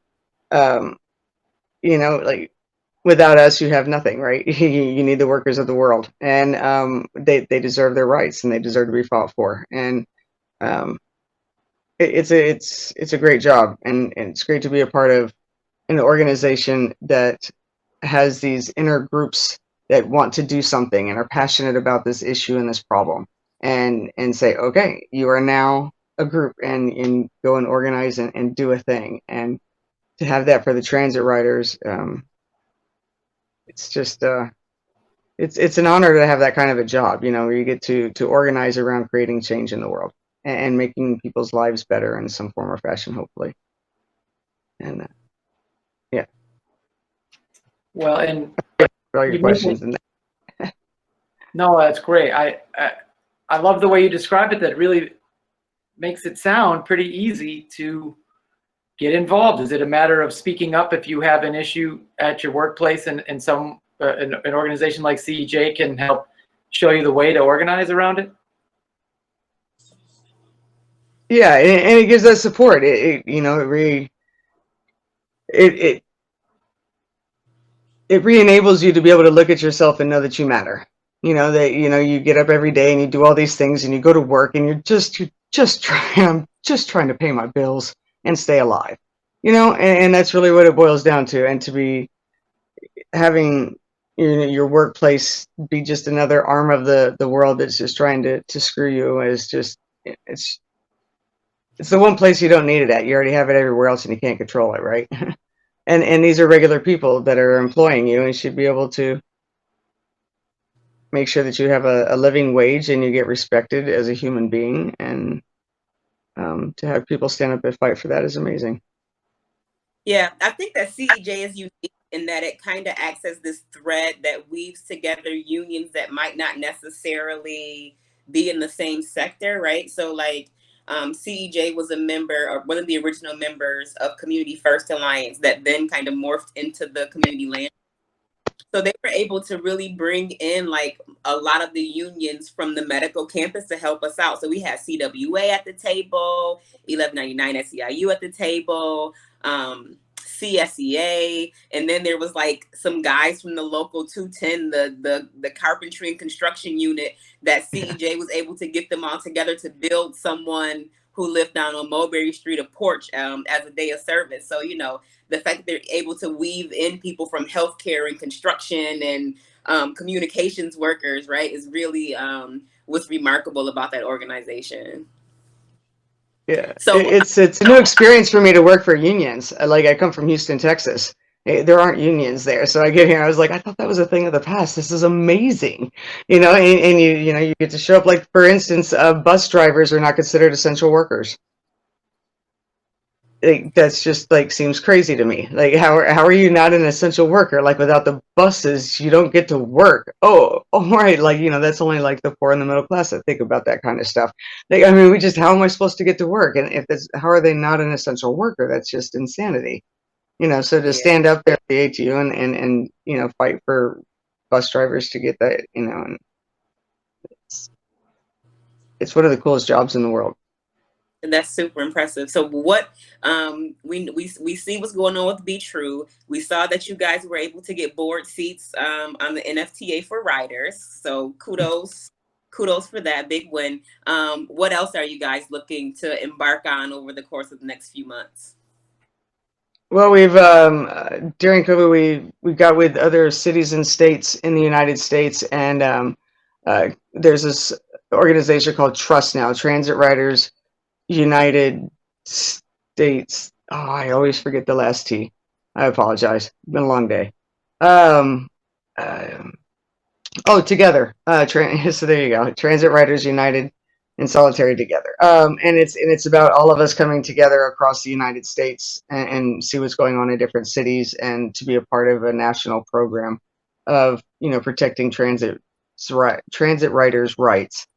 like, without us, you have nothing, right? You need the workers of the world, and they deserve their rights, and they deserve to be fought for. And it's a great job, and it's great to be a part of an organization that has these inner groups that want to do something and are passionate about this issue and this problem, and say, okay, you are now a group, and go and organize and do a thing. And to have that for the transit riders, it's just it's an honor to have that kind of a job, where you get to organize around creating change in the world and making people's lives better in some form or fashion, hopefully. And yeah. Well, and For all your questions. No, that's great. I love the way you described it. That really makes it sound pretty easy to get involved. Is it a matter of speaking up if you have an issue at your workplace, and an organization like CEJ can help show you the way to organize around it? Yeah, and it gives us support. It re-enables you to be able to look at yourself and know that you matter. That you get up every day and you do all these things, and you go to work, and I'm just trying to pay my bills and stay alive. And that's really what it boils down to. And to be having your workplace be just another arm of the world that's just trying to screw you. It's it's the one place you don't need it at. You already have it everywhere else, and you can't control it, right? And these are regular people that are employing you, and should be able to make sure that you have a living wage and you get respected as a human being. And to have people stand up and fight for that is amazing. Yeah, I think that CEJ is unique in that it kind of acts as this thread that weaves together unions that might not necessarily be in the same sector, right? So, like, CEJ was a member or one of the original members of Community First Alliance that then kind of morphed into the Community Land. So they were able to really bring in like a lot of the unions from the medical campus to help us out. So we had CWA at the table, 1199 SEIU at the table, CSEA, and then there was like some guys from the local 210, the carpentry and construction unit that CEJ was able to get them all together to build someone who lived down on Mulberry Street a porch as a day of service. So, you know, the fact that they're able to weave in people from healthcare and construction and communications workers, right, is really what's remarkable about that organization. Yeah, So it's a new experience for me to work for unions. Like, I come from Houston, Texas. There aren't unions there, so I get here. I was like, I thought that was a thing of the past. This is amazing, you know. And you get to show up. Like, for instance, bus drivers are not considered essential workers. That's just like seems crazy to me. Like, how are you not an essential worker? Like, without the buses, you don't get to work. Oh, right. Like, you know, that's only like the poor and the middle class that think about that kind of stuff. Like, I mean, how am I supposed to get to work? And if it's, how are they not an essential worker? That's just insanity. You know, so to yeah, stand up there at the ATU and you know, fight for bus drivers to get that, you know, and it's one of the coolest jobs in the world. that's super impressive. So what we see what's going on with Be True. We saw that you guys were able to get board seats on the NFTA for riders. So kudos for that big win. What else are you guys looking to embark on over the course of the next few months? Well, we've during COVID, we got with other cities and states in the United States, and there's this organization called Trust Now, Transit Riders United States. Oh, I always forget the last T. I apologize. It's been a long day. Together. So there you go. Transit Riders United in Solitary Together. And it's about all of us coming together across the United States and see what's going on in different cities, and to be a part of a national program of, you know, protecting transit riders' rights,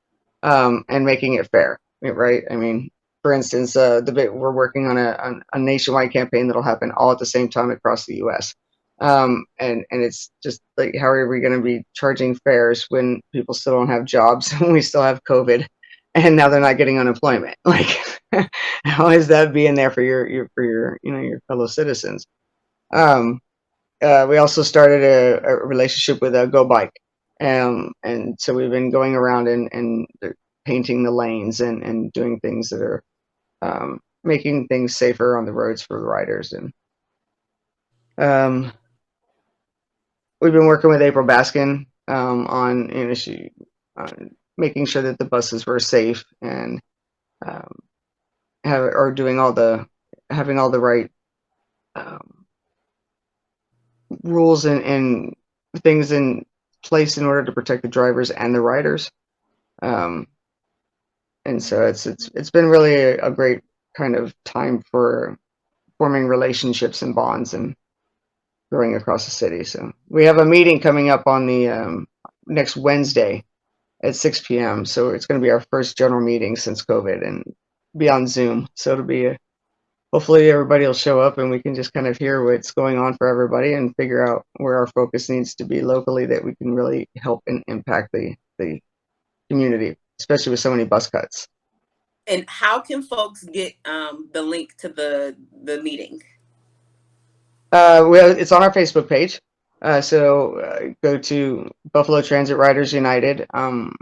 and making it fair. Right? I mean, for instance, we're working on a nationwide campaign that'll happen all at the same time across the U.S. And it's just like, how are we going to be charging fares when people still don't have jobs and we still have COVID, and now they're not getting unemployment? Like, how is that being there for your you know, your fellow citizens? We also started a relationship with Go Bike, and so we've been going around and painting the lanes and doing things that are making things safer on the roads for the riders. And we've been working with April Baskin on, you know, making sure that the buses were safe, and having all the right rules and things in place in order to protect the drivers and the riders. And so it's been really a great kind of time for forming relationships and bonds and growing across the city. So we have a meeting coming up on the next Wednesday at 6 p.m. So it's going to be our first general meeting since COVID, and be on Zoom. So it'll be hopefully everybody will show up, and we can just kind of hear what's going on for everybody and figure out where our focus needs to be locally, that we can really help and impact the community, especially with so many bus cuts. And how can folks get the link to the meeting? Well, it's on our Facebook page. So go to Buffalo Transit Riders United on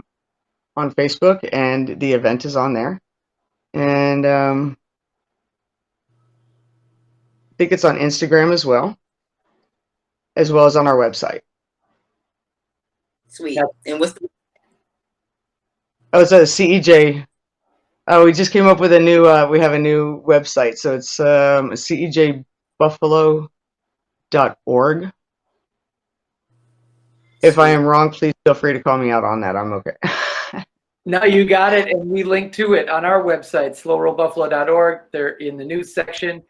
Facebook, and the event is on there. And I think it's on Instagram as well as on our website. Sweet. Yep. And what's the Oh, it's a CEJ. Oh, we just came up with a new. We have a new website, so it's cejbuffalo.org. If I am wrong, please feel free to call me out on that. I'm okay. No, you got it, and we link to it on our website, slowrollbuffalo.org. There in the news section,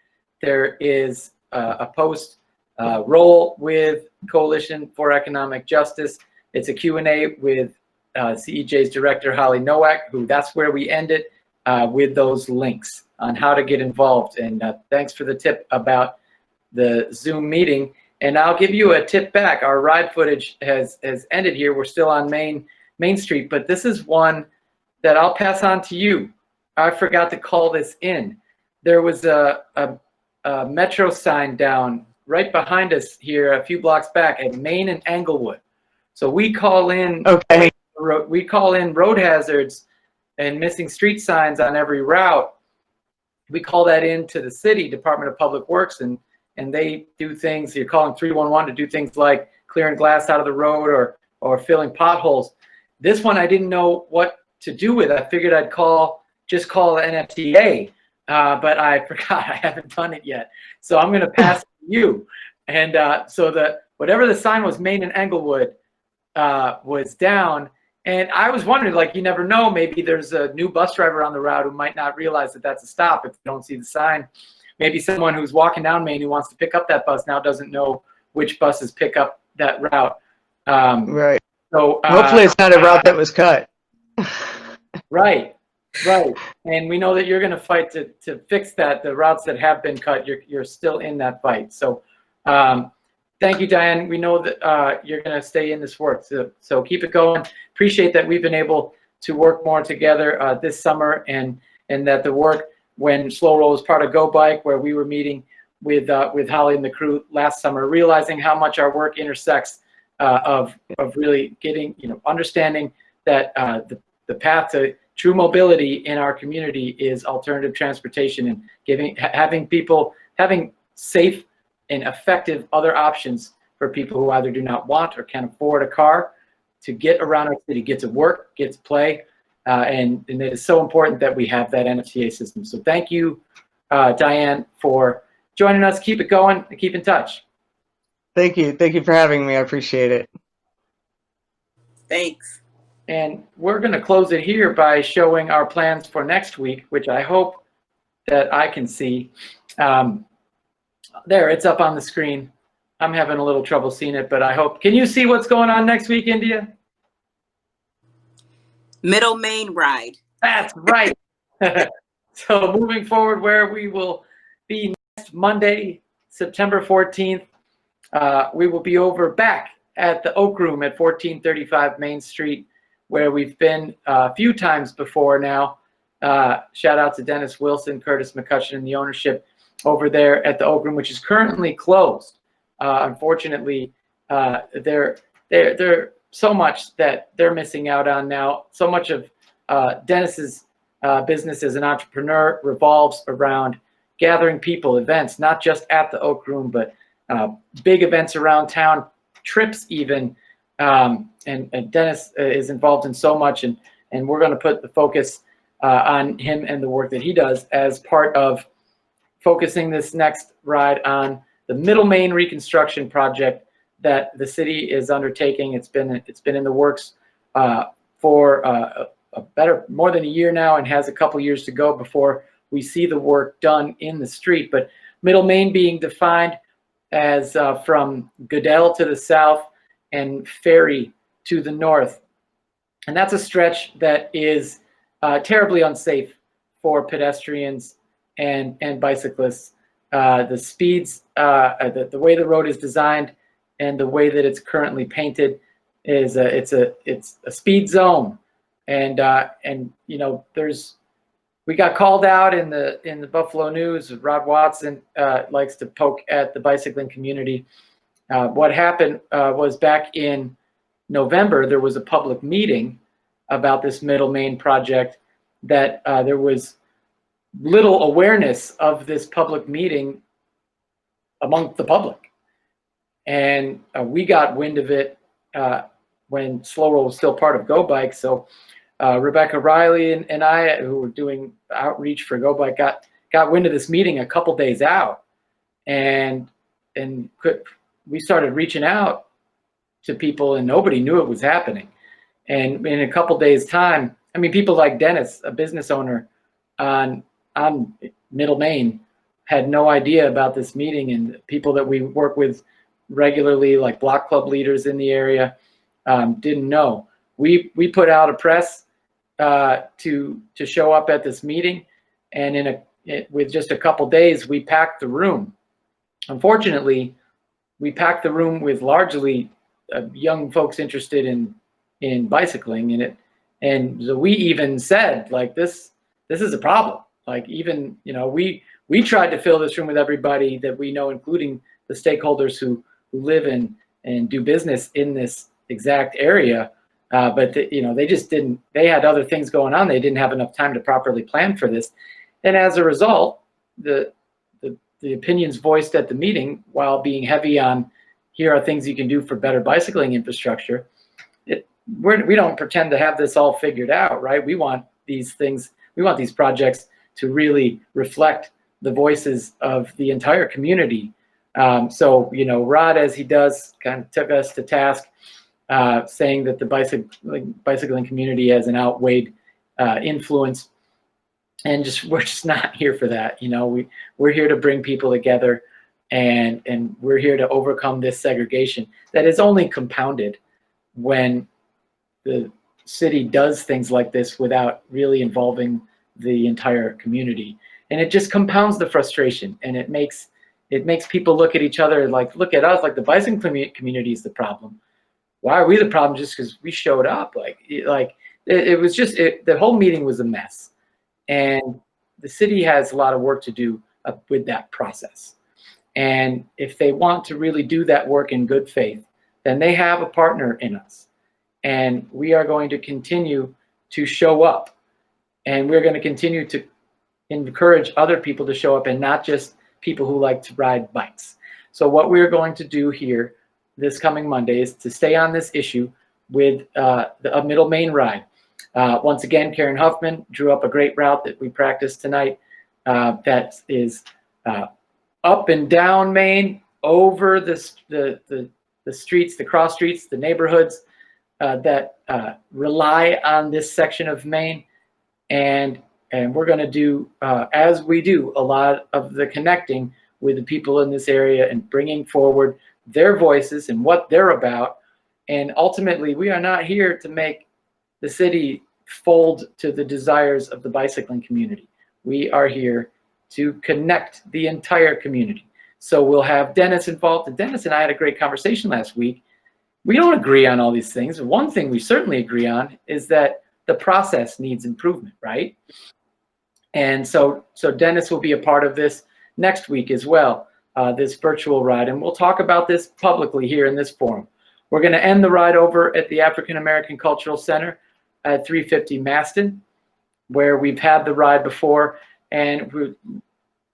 there is a post, Roll with Coalition for Economic Justice. It's a Q&A with CEJ's director, Holly Nowak, who that's where we end it with those links on how to get involved. And thanks for the tip about the Zoom meeting. And I'll give you a tip back. Our ride footage has ended here. We're still on Main Street, but this is one that I'll pass on to you. I forgot to call this in. There was a metro sign down right behind us here, a few blocks back at Main and Englewood. So we call in road hazards and missing street signs on every route. We call that into the city Department of Public Works, and they do things. You're calling 311 to do things like clearing glass out of the road or filling potholes. This one I didn't know what to do with. I figured I'd just call the NFTA, but I forgot. I haven't done it yet. So I'm going to pass it to you. And so whatever the sign was, Main and Englewood was down. And I was wondering, like, you never know, maybe there's a new bus driver on the route who might not realize that that's a stop if they don't see the sign. Maybe someone who's walking down Main who wants to pick up that bus now doesn't know which buses pick up that route. Right. So hopefully it's not a route that was cut. Right. And we know that you're going to fight to fix that. The routes that have been cut, you're still in that fight. So thank you, Dianne. We know that you're going to stay in this work. So keep it going. Appreciate that we've been able to work more together this summer, and that the work when Slow Roll was part of Go Bike, where we were meeting with Holly and the crew last summer, realizing how much our work intersects of really getting, understanding that the path to true mobility in our community is alternative transportation, and having safe and effective other options for people who either do not want or can't afford a car to get around our city, get to work, get to play. And it is so important that we have that NFTA system. So thank you, Dianne, for joining us. Keep it going and keep in touch. Thank you. Thank you for having me. I appreciate it. Thanks. And we're going to close it here by showing our plans for next week, which I hope that I can see. There, it's up on the screen. I'm having a little trouble seeing it, but I hope. Can you see what's going on next week, India? Middle Main ride. That's right. So moving forward, where we will be next Monday, September 14th, we will be back at the Oak Room at 1435 Main Street, where we've been a few times before now. Shout out to Dennis Wilson, Curtis McCutcheon, and the ownership over there at the Oak Room, which is currently closed. Unfortunately, they're so much that they're missing out on now. So much of Dennis's business as an entrepreneur revolves around gathering people, events, not just at the Oak Room, but big events around town, trips even. And Dennis is involved in so much, and we're going to put the focus on him and the work that he does as part of focusing this next ride on the Middle Main reconstruction project that the city is undertaking. It's been in the works for more than a year now, and has a couple years to go before we see the work done in the street. But Middle Main being defined as from Goodell to the south and Ferry to the north. And that's a stretch that is terribly unsafe for pedestrians and bicyclists. The speeds, the way the road is designed and the way that it's currently painted is it's a speed zone. And we got called out in the Buffalo News. Rod Watson likes to poke at the bicycling community. What happened was back in November, there was a public meeting about this Middle Main project that there was little awareness of this public meeting among the public. And we got wind of it when Slow Roll was still part of Go Bike. So Rebecca Riley and I, who were doing outreach for Go Bike, got wind of this meeting a couple days out, and we started reaching out to people, and nobody knew it was happening. And in a couple days' time, I mean, people like Dennis, a business owner on Middle Main, had no idea about this meeting, and people that we work with regularly, like block club leaders in the area, didn't know. We put out a press to show up at this meeting, and with just a couple days, we packed the room. Unfortunately, we packed the room with largely young folks interested in bicycling in it, and so we even said, like, this is a problem. Like, even, you know, we tried to fill this room with everybody that we know, including the stakeholders who live in and do business in this exact area, but you know, they just didn't. They had other things going on. They didn't have enough time to properly plan for this, and as a result, the opinions voiced at the meeting, while being heavy on here are things you can do for better bicycling infrastructure, we don't pretend to have this all figured out, right? We want these things, we want these projects to really reflect the voices of the entire community. So, you know, Rod, as he does, kind of took us to task, saying that the bicycling community has an outweighed influence, and we're just not here for that. You know, we're here to bring people together, and we're here to overcome this segregation that is only compounded when the city does things like this without really involving the entire community. And it just compounds the frustration, and it makes people look at each other, like, look at us like the bicycling community is the problem. Why are we the problem just because we showed up? It was just, the whole meeting was a mess. And the city has a lot of work to do with that process. And if they want to really do that work in good faith, then they have a partner in us. And we are going to continue to show up. And we're going to continue to encourage other people to show up, and not just people who like to ride bikes. So what we're going to do here this coming Monday is to stay on this issue with a Middle Main ride. Once again, Karen Huffman drew up a great route that we practiced tonight, that is up and down Main, over the streets, the cross streets, the neighborhoods that rely on this section of Main. And we're going to do, as we do, a lot of the connecting with the people in this area and bringing forward their voices and what they're about. And ultimately, we are not here to make the city fold to the desires of the bicycling community. We are here to connect the entire community. So we'll have Dennis involved. And Dennis and I had a great conversation last week. We don't agree on all these things. One thing we certainly agree on is that the process needs improvement, right? And so Dennis will be a part of this next week as well, this virtual ride. And we'll talk about this publicly here in this forum. We're going to end the ride over at the African American Cultural Center at 350 Maston, where we've had the ride before. And we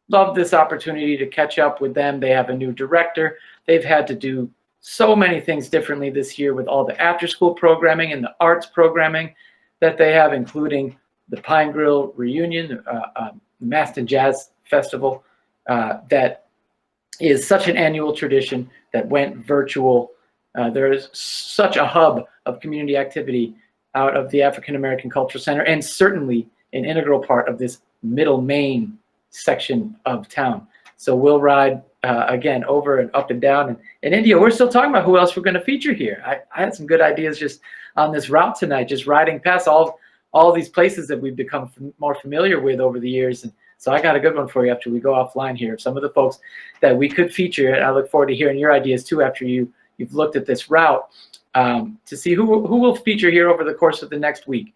love this opportunity to catch up with them. They have a new director. They've had to do so many things differently this year with all the after-school programming and the arts programming that they have, including the Pine Grill Reunion, the Maston Jazz Festival, that is such an annual tradition that went virtual. There is such a hub of community activity out of the African American Cultural Center, and certainly an integral part of this Middle Main section of town. So we'll ride again over and up and down. And in India, we're still talking about who else we're going to feature here. I had some good ideas just on this route tonight, just riding past all these places that we've become more familiar with over the years. And so I got a good one for you after we go offline here. Some of the folks that we could feature, and I look forward to hearing your ideas too after you've looked at this route, to see who will feature here over the course of the next week.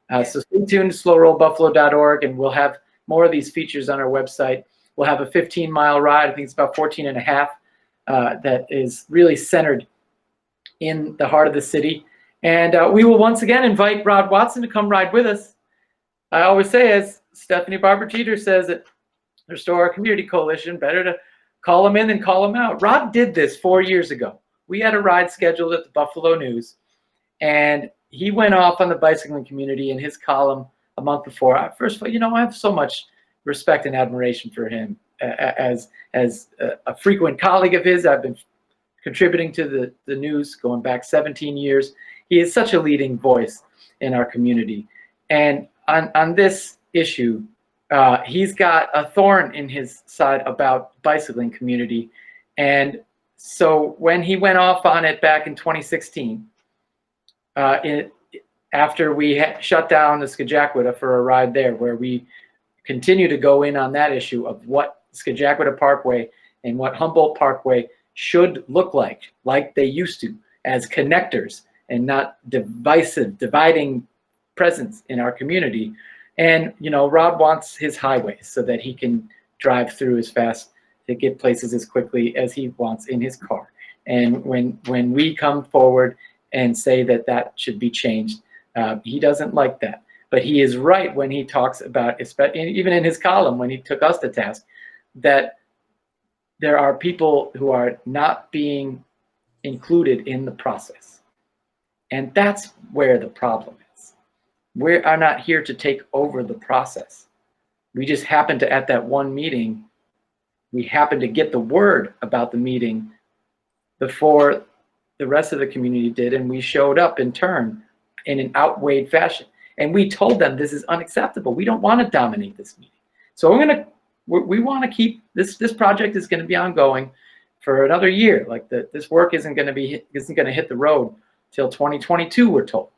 So stay tuned to slowrollbuffalo.org, and we'll have more of these features on our website. We'll have a 15-mile ride. I think it's about 14 and a half, that is really centered in the heart of the city. And we will once again invite Rod Watson to come ride with us. I always say, as Stephanie Barber Jeter says at Restore Our Community Coalition, better to call him in than call him out. Rod did this 4 years ago. We had a ride scheduled at the Buffalo News, And he went off on the bicycling community in his column a month before. First of all, you know, I have so much respect and admiration for him as a frequent colleague of his. I've been contributing to the news going back 17 years. He is such a leading voice in our community. And on this issue, he's got a thorn in his side about bicycling community. And so when he went off on it back in 2016, after we shut down the Skajakwita for a ride there, where we continue to go in on that issue of what Skajakwita Parkway and what Humboldt Parkway should look like they used to, as connectors and not dividing presence in our community. And, you know, Rod wants his highways so that he can drive through as fast to get places as quickly as he wants in his car. And when we come forward and say that that should be changed, he doesn't like that. But he is right when he talks about, even in his column, when he took us to task, that there are people who are not being included in the process. And that's where the problem is. We are not here to take over the process. We just happen to, at that one meeting, we happen to get the word about the meeting before the rest of the community did, and we showed up in turn in an outweighed fashion. And we told them this is unacceptable. We don't want to dominate this meeting. So we want to keep this project is going to be ongoing for another year. Like this work isn't going to hit the road till 2022, we're told.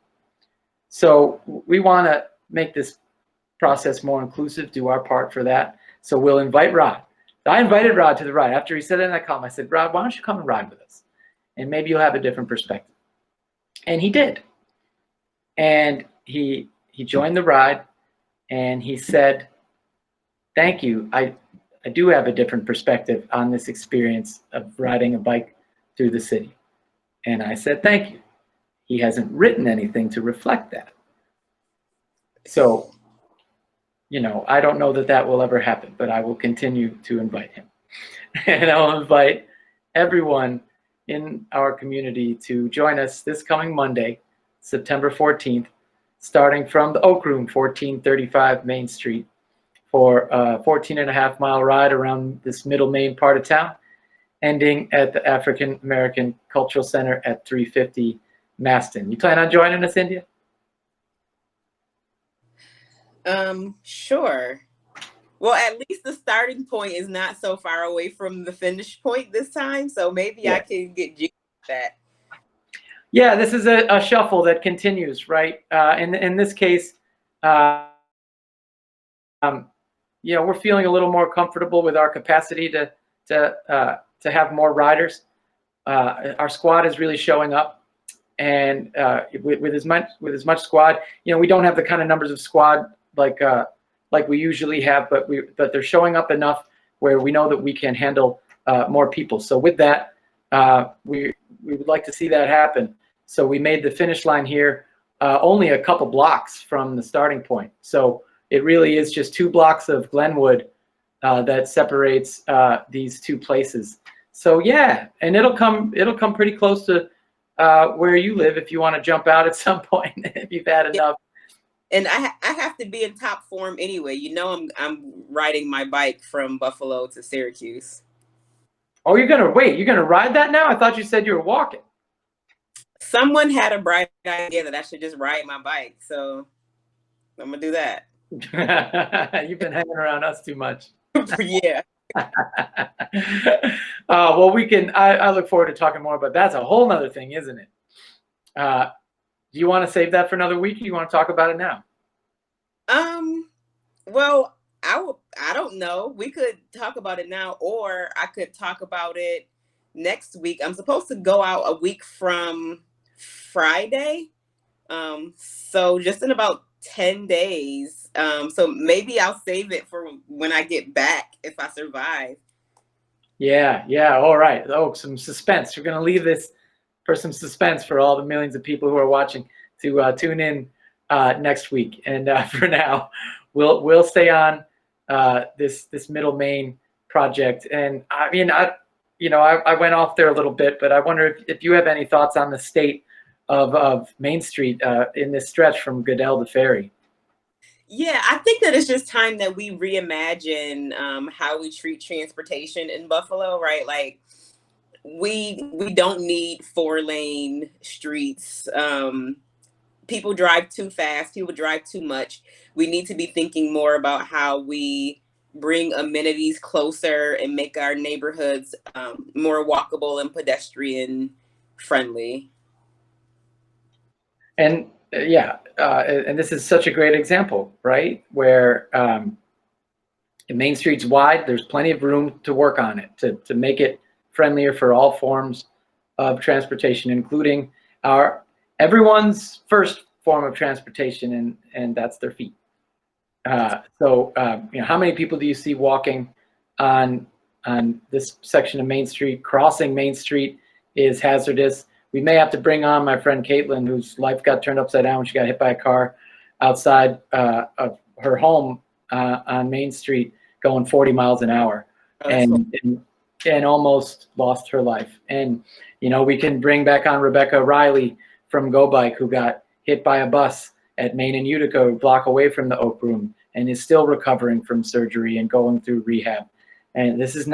So we want to make this process more inclusive, do our part for that. So we'll invite Rod. I invited Rod to the ride. After he said it in that column, I said, Rod, why don't you come and ride with us? And maybe you'll have a different perspective. And he did. And he joined the ride, and he said, thank you. I do have a different perspective on this experience of riding a bike through the city. And I said, thank you. He hasn't written anything to reflect that. So, you know, I don't know that that will ever happen, but I will continue to invite him. And I'll invite everyone in our community to join us this coming Monday, September 14th, starting from the Oak Room, 1435 Main Street, for a 14.5-mile ride around this middle Main part of town, ending at the African American Cultural Center at 350 Maston. You plan on joining us, India? Sure. Well, at least the starting point is not so far away from the finish point this time, so maybe I can get jiggy with that. Yeah, this is a shuffle that continues, right? In this case, you know, we're feeling a little more comfortable with our capacity to have more riders. Our squad is really showing up, and with as much squad, you know, we don't have the kind of numbers of squad like we usually have, but they're showing up enough where we know that we can handle more people. So with that, we would like to see that happen. So we made the finish line here only a couple blocks from the starting point. So it really is just 2 blocks of Glenwood that separates these two places. So yeah, and it'll come pretty close to where you live if you want to jump out at some point if you've had enough. And I have to be in top form anyway. You know, I'm riding my bike from Buffalo to Syracuse. Oh, you're gonna ride that now? I thought you said you were walking. Someone had a bright idea that I should just ride my bike, so I'm gonna do that. You've been hanging around us too much. Yeah. Well, we can. I look forward to talking more, but that's a whole nother thing, isn't it? Do you want to save that for another week, or do you want to talk about it now? Well, I don't know. We could talk about it now, or I could talk about it next week. I'm supposed to go out a week from Friday. So just in about 10 days. So maybe I'll save it for when I get back if I survive. Yeah. All right. Oh, some suspense. We're going to leave this for some suspense for all the millions of people who are watching to tune in next week. And for now, we'll stay on this Middle Main project. And I mean, I went off there a little bit, but I wonder if you have any thoughts on the state of Main Street in this stretch from Goodell to Ferry. Yeah, I think that it's just time that we reimagine how we treat transportation in Buffalo, right? Like we don't need 4-lane streets. People drive too fast, people drive too much. We need to be thinking more about how we bring amenities closer and make our neighborhoods more walkable and pedestrian friendly. And and this is such a great example, right? Where Main Street's wide, there's plenty of room to work on it, to make it friendlier for all forms of transportation, including everyone's first form of transportation, and that's their feet. So how many people do you see walking on this section of Main Street? Crossing Main Street is hazardous. We may have to bring on my friend Caitlin, whose life got turned upside down when she got hit by a car outside of her home on Main Street, going 40 miles an hour, and almost lost her life. And we can bring back on Rebecca Riley from Go Bike, who got hit by a bus at Main and Utica, a block away from the Oak Room, and is still recovering from surgery and going through rehab. And this is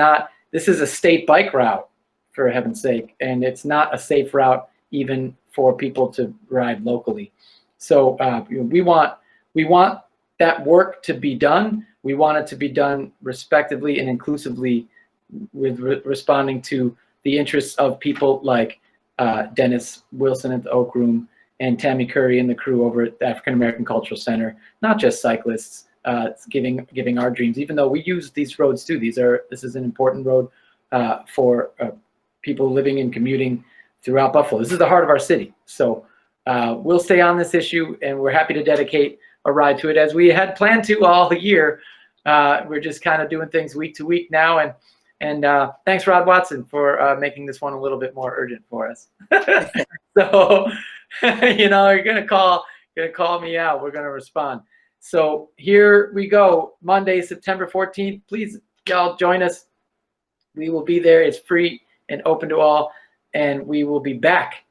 a state bike route, for heaven's sake, and it's not a safe route even for people to ride locally. So we want that work to be done. We want it to be done respectively and inclusively, with responding to the interests of people like Dennis Wilson at the Oak Room and Tammy Curry and the crew over at the African American Cultural Center, not just cyclists, giving our dreams, even though we use these roads too. This is an important road for people living and commuting throughout Buffalo. This is the heart of our city. So we'll stay on this issue, and we're happy to dedicate a ride to it as we had planned to all year. We're just kind of doing things week to week now, and thanks, Rod Watson, for making this one a little bit more urgent for us. So, you're gonna call me out. We're gonna respond. So here we go. Monday, September 14th. Please, y'all join us. We will be there. It's free and open to all, and we will be back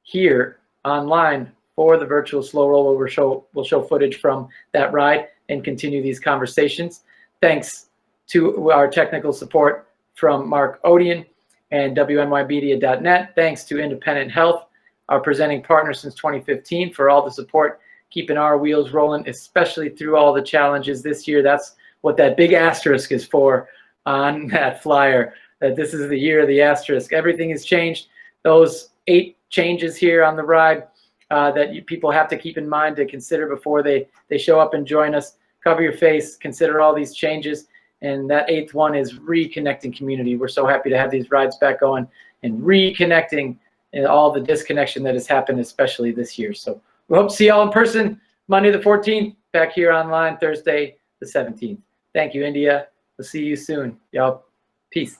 here online for the virtual slow roll, where we'll show footage from that ride and continue these conversations. Thanks to our technical support from Mark Odian and WNYmedia.net. Thanks to Independent Health, our presenting partner since 2015, for all the support, keeping our wheels rolling, especially through all the challenges this year. That's what that big asterisk is for on that flyer, that this is the year of the asterisk. Everything has changed. Those 8 changes here on the ride that people have to keep in mind to consider before they show up and join us. Cover your face, consider all these changes. And that 8th one is reconnecting community. We're so happy to have these rides back going and reconnecting and all the disconnection that has happened, especially this year. So we hope to see you all in person Monday the 14th, back here online Thursday the 17th. Thank you, India. We'll see you soon. Y'all, peace.